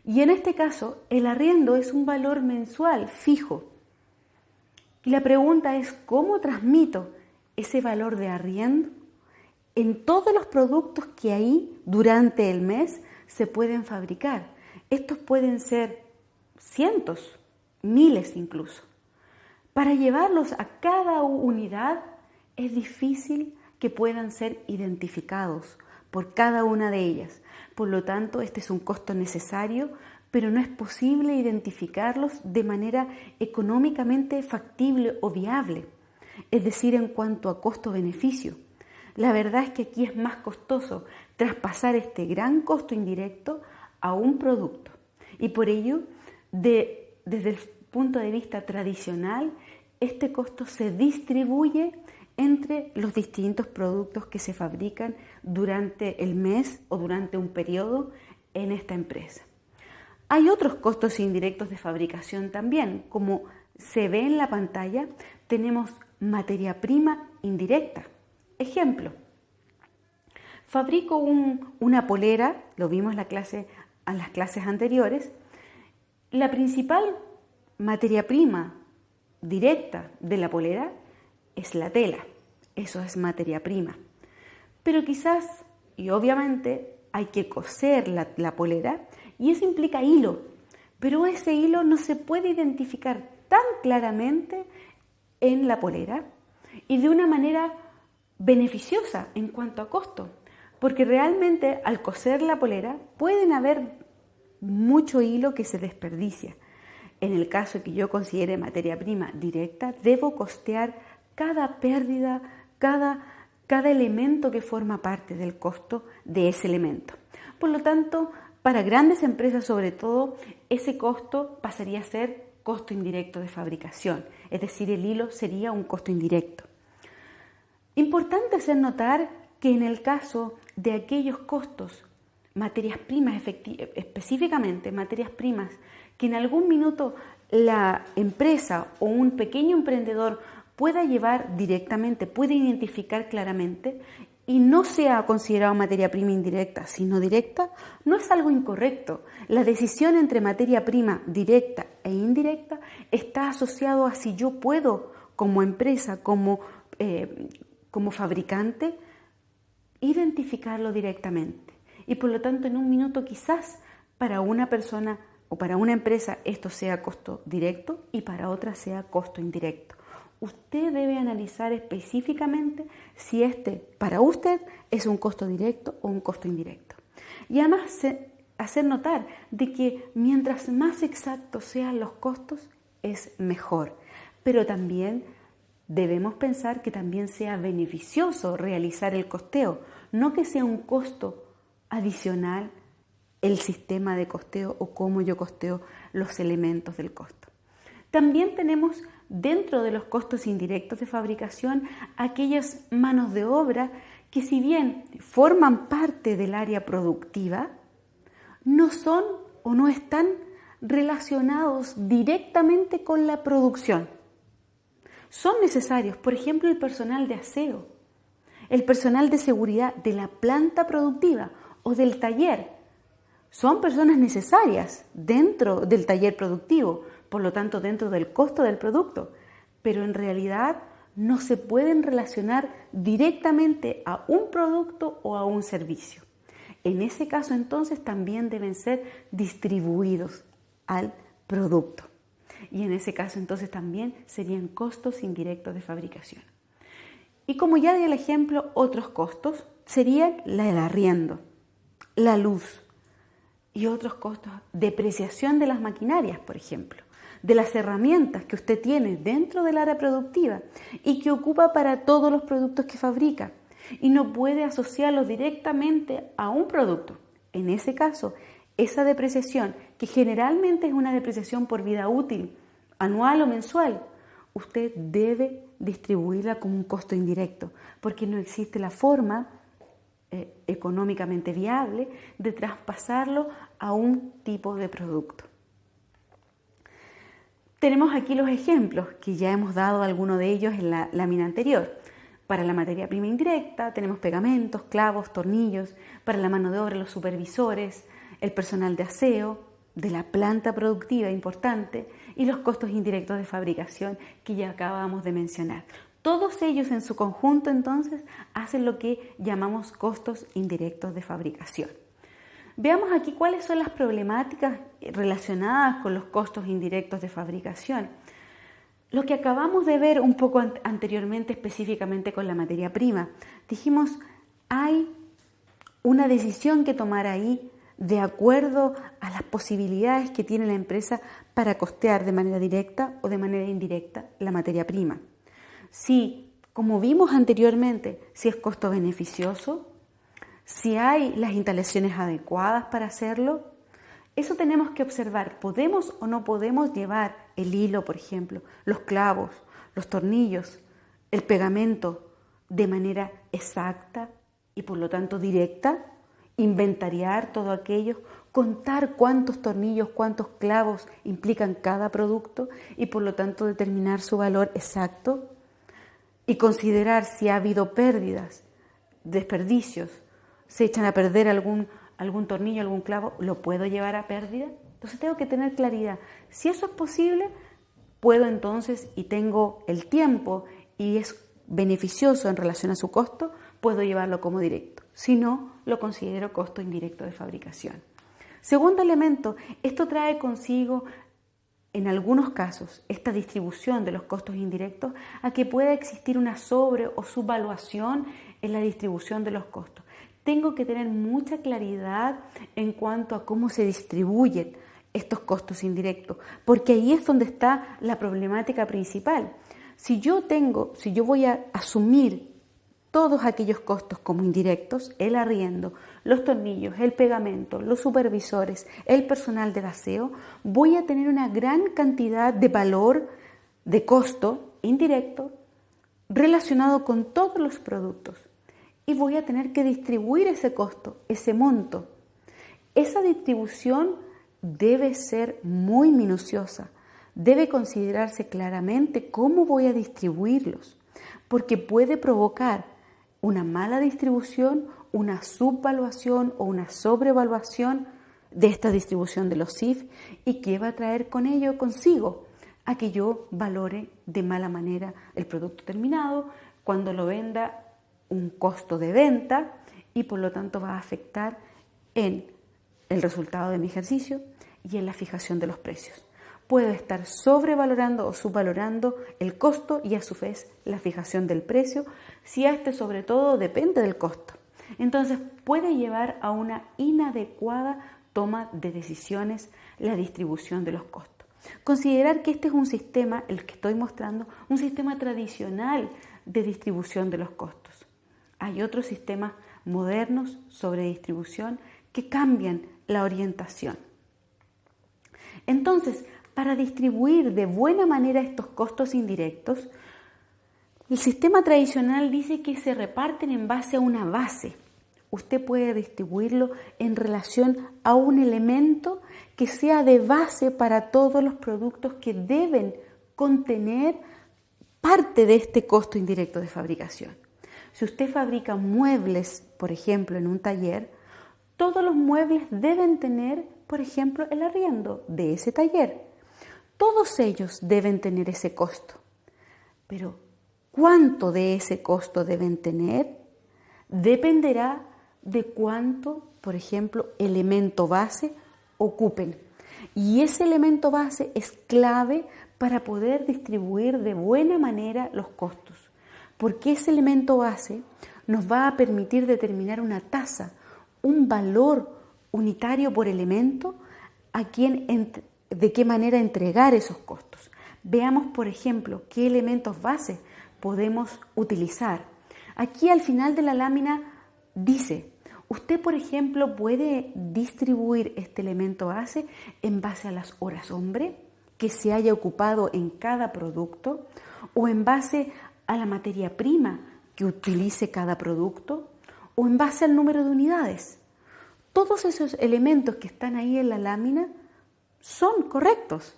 Y en este caso, el arriendo es un valor mensual fijo. Y la pregunta es, ¿cómo transmito ese valor de arriendo en todos los productos que ahí durante el mes se pueden fabricar? Estos pueden ser cientos, miles incluso. Para llevarlos a cada unidad es difícil que puedan ser identificados por cada una de ellas. Por lo tanto, este es un costo necesario, pero no es posible identificarlos de manera económicamente factible o viable, es decir, en cuanto a costo-beneficio. La verdad es que aquí es más costoso traspasar este gran costo indirecto a un producto. Y por ello, desde el punto de vista tradicional, este costo se distribuye entre los distintos productos que se fabrican durante el mes o durante un periodo en esta empresa. Hay otros costos indirectos de fabricación también, como se ve en la pantalla, tenemos materia prima indirecta. Ejemplo, fabrico una polera, lo vimos en las clases anteriores. La principal materia prima directa de la polera es la tela, eso es materia prima. Pero quizás, y obviamente, hay que coser la polera y eso implica hilo, pero ese hilo no se puede identificar tan claramente en la polera y de una manera beneficiosa en cuanto a costo, porque realmente al coser la polera pueden haber mucho hilo que se desperdicia. En el caso que yo considere materia prima directa, debo costear cada pérdida, cada elemento que forma parte del costo de ese elemento. Por lo tanto, para grandes empresas sobre todo, ese costo pasaría a ser costo indirecto de fabricación, es decir, el hilo sería un costo indirecto. Importante hacer notar que en el caso de aquellos costos, materias primas específicamente, materias primas, que en algún minuto la empresa o un pequeño emprendedor pueda llevar directamente, puede identificar claramente y no sea considerado materia prima indirecta, sino directa, no es algo incorrecto. La decisión entre materia prima directa e indirecta está asociado a si yo puedo, como empresa, como fabricante, identificarlo directamente. Y por lo tanto, en un minuto quizás para una persona o para una empresa esto sea costo directo y para otra sea costo indirecto. Usted debe analizar específicamente si para usted es un costo directo o un costo indirecto. Y además hacer notar de que mientras más exactos sean los costos es mejor, pero también debemos pensar que también sea beneficioso realizar el costeo, no que sea un costo adicional el sistema de costeo o cómo yo costeo los elementos del costo. También tenemos dentro de los costos indirectos de fabricación aquellas manos de obra que si bien forman parte del área productiva, no son o no están relacionados directamente con la producción. Son necesarios, por ejemplo, el personal de aseo, el personal de seguridad de la planta productiva o del taller. Son personas necesarias dentro del taller productivo, por lo tanto dentro del costo del producto, pero en realidad no se pueden relacionar directamente a un producto o a un servicio. En ese caso entonces también deben ser distribuidos al producto. Y en ese caso entonces también serían costos indirectos de fabricación. Y como ya di el ejemplo, otros costos serían el arriendo, la luz y otros costos, depreciación de las maquinarias, por ejemplo, de las herramientas que usted tiene dentro del área productiva y que ocupa para todos los productos que fabrica y no puede asociarlos directamente a un producto. En ese caso, esa depreciación, que generalmente es una depreciación por vida útil, anual o mensual, usted debe distribuirla como un costo indirecto, porque no existe la forma económicamente viable de traspasarlo a un tipo de producto. Tenemos aquí los ejemplos, que ya hemos dado algunos de ellos en la lámina anterior. Para la materia prima indirecta tenemos pegamentos, clavos, tornillos. Para la mano de obra, los supervisores, el personal de aseo, de la planta productiva importante y los costos indirectos de fabricación que ya acabamos de mencionar. Todos ellos en su conjunto entonces hacen lo que llamamos costos indirectos de fabricación. Veamos aquí cuáles son las problemáticas relacionadas con los costos indirectos de fabricación. Lo que acabamos de ver un poco anteriormente específicamente con la materia prima. Dijimos, hay una decisión que tomar ahí de acuerdo a las posibilidades que tiene la empresa para costear de manera directa o de manera indirecta la materia prima. Si, como vimos anteriormente, si es costo beneficioso, si hay las instalaciones adecuadas para hacerlo, eso tenemos que observar. ¿Podemos o no podemos llevar el hilo, por ejemplo, los clavos, los tornillos, el pegamento de manera exacta y por lo tanto directa inventariar todo aquello, contar cuántos tornillos, cuántos clavos implican cada producto y por lo tanto determinar su valor exacto y considerar si ha habido pérdidas, desperdicios, se echan a perder algún tornillo, algún clavo, ¿lo puedo llevar a pérdida? Entonces tengo que tener claridad. Si eso es posible, puedo entonces, y tengo el tiempo y es beneficioso en relación a su costo, puedo llevarlo como directo. Si no, lo considero costo indirecto de fabricación. Segundo elemento, esto trae consigo, en algunos casos, esta distribución de los costos indirectos a que pueda existir una sobre o subvaluación en la distribución de los costos. Tengo que tener mucha claridad en cuanto a cómo se distribuyen estos costos indirectos, porque ahí es donde está la problemática principal. Si yo voy a asumir todos aquellos costos como indirectos, el arriendo, los tornillos, el pegamento, los supervisores, el personal del aseo, voy a tener una gran cantidad de valor de costo indirecto relacionado con todos los productos y voy a tener que distribuir ese costo, ese monto. Esa distribución debe ser muy minuciosa, debe considerarse claramente cómo voy a distribuirlos, porque puede provocar una mala distribución, una subvaluación o una sobrevaluación de esta distribución de los CIF y que va a traer con ello consigo a que yo valore de mala manera el producto terminado, cuando lo venda un costo de venta y por lo tanto va a afectar en el resultado de mi ejercicio y en la fijación de los precios. Puedo estar sobrevalorando o subvalorando el costo y a su vez la fijación del precio, si este sobre todo depende del costo. Entonces puede llevar a una inadecuada toma de decisiones la distribución de los costos. Considerar que este es un sistema, el que estoy mostrando, un sistema tradicional de distribución de los costos. Hay otros sistemas modernos sobre distribución que cambian la orientación. Entonces, para distribuir de buena manera estos costos indirectos, el sistema tradicional dice que se reparten en base a una base. Usted puede distribuirlo en relación a un elemento que sea de base para todos los productos que deben contener parte de este costo indirecto de fabricación. Si usted fabrica muebles, por ejemplo, en un taller, todos los muebles deben tener, por ejemplo, el arriendo de ese taller. Todos ellos deben tener ese costo, pero ¿cuánto de ese costo deben tener? Dependerá de cuánto, por ejemplo, elemento base ocupen. Y ese elemento base es clave para poder distribuir de buena manera los costos, porque ese elemento base nos va a permitir determinar una tasa, un valor unitario por elemento de qué manera entregar esos costos. Veamos, por ejemplo, qué elementos base podemos utilizar. Aquí al final de la lámina dice, usted, por ejemplo, puede distribuir este elemento base en base a las horas hombre que se haya ocupado en cada producto o en base a la materia prima que utilice cada producto o en base al número de unidades. Todos esos elementos que están ahí en la lámina son correctos,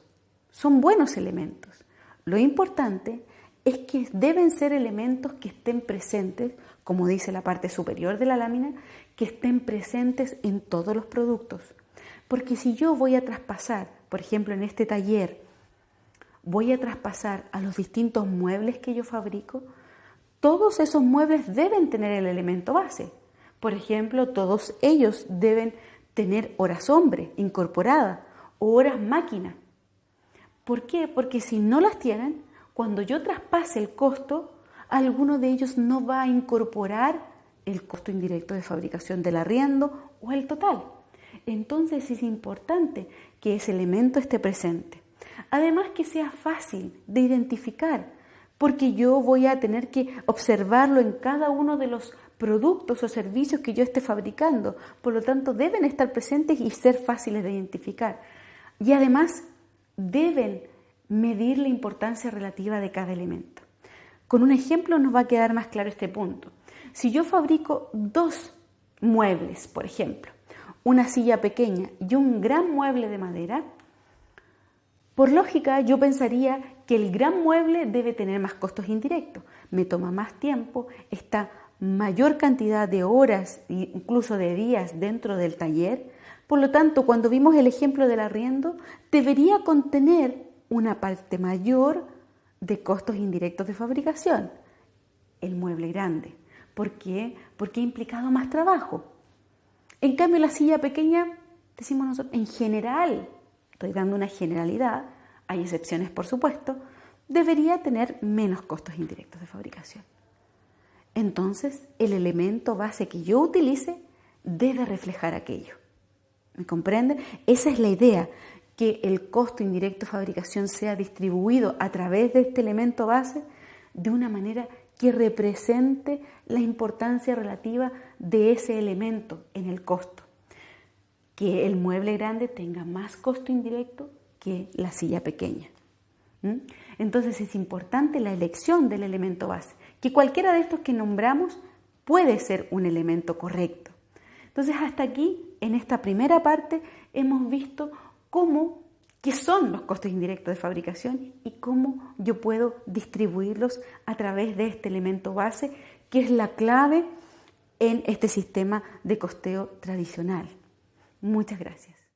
son buenos elementos. Lo importante es que deben ser elementos que estén presentes, como dice la parte superior de la lámina, que estén presentes en todos los productos. Porque si yo voy a traspasar, por ejemplo en este taller, voy a traspasar a los distintos muebles que yo fabrico, todos esos muebles deben tener el elemento base. Por ejemplo, todos ellos deben tener horas hombre incorporada o horas máquina. ¿Por qué? Porque si no las tienen, cuando yo traspase el costo, alguno de ellos no va a incorporar el costo indirecto de fabricación del arriendo o el total. Entonces es importante que ese elemento esté presente. Además que sea fácil de identificar, porque yo voy a tener que observarlo en cada uno de los productos o servicios que yo esté fabricando. Por lo tanto, deben estar presentes y ser fáciles de identificar. Y además, deben medir la importancia relativa de cada elemento. Con un ejemplo nos va a quedar más claro este punto. Si yo fabrico 2 muebles, por ejemplo, una silla pequeña y un gran mueble de madera, por lógica yo pensaría que el gran mueble debe tener más costos indirectos, me toma más tiempo, está mayor cantidad de horas, incluso de días dentro del taller. Por lo tanto, cuando vimos el ejemplo del arriendo, debería contener una parte mayor de costos indirectos de fabricación, el mueble grande. ¿Por qué? Porque ha implicado más trabajo. En cambio, la silla pequeña, decimos nosotros, en general, estoy dando una generalidad, hay excepciones por supuesto, debería tener menos costos indirectos de fabricación. Entonces, el elemento base que yo utilice debe reflejar aquello. ¿Me comprende? Esa es la idea, que el costo indirecto de fabricación sea distribuido a través de este elemento base de una manera que represente la importancia relativa de ese elemento en el costo. Que el mueble grande tenga más costo indirecto que la silla pequeña. Entonces es importante la elección del elemento base, que cualquiera de estos que nombramos puede ser un elemento correcto. Entonces hasta aquí, en esta primera parte, hemos visto qué son los costos indirectos de fabricación y cómo yo puedo distribuirlos a través de este elemento base, que es la clave en este sistema de costeo tradicional. Muchas gracias.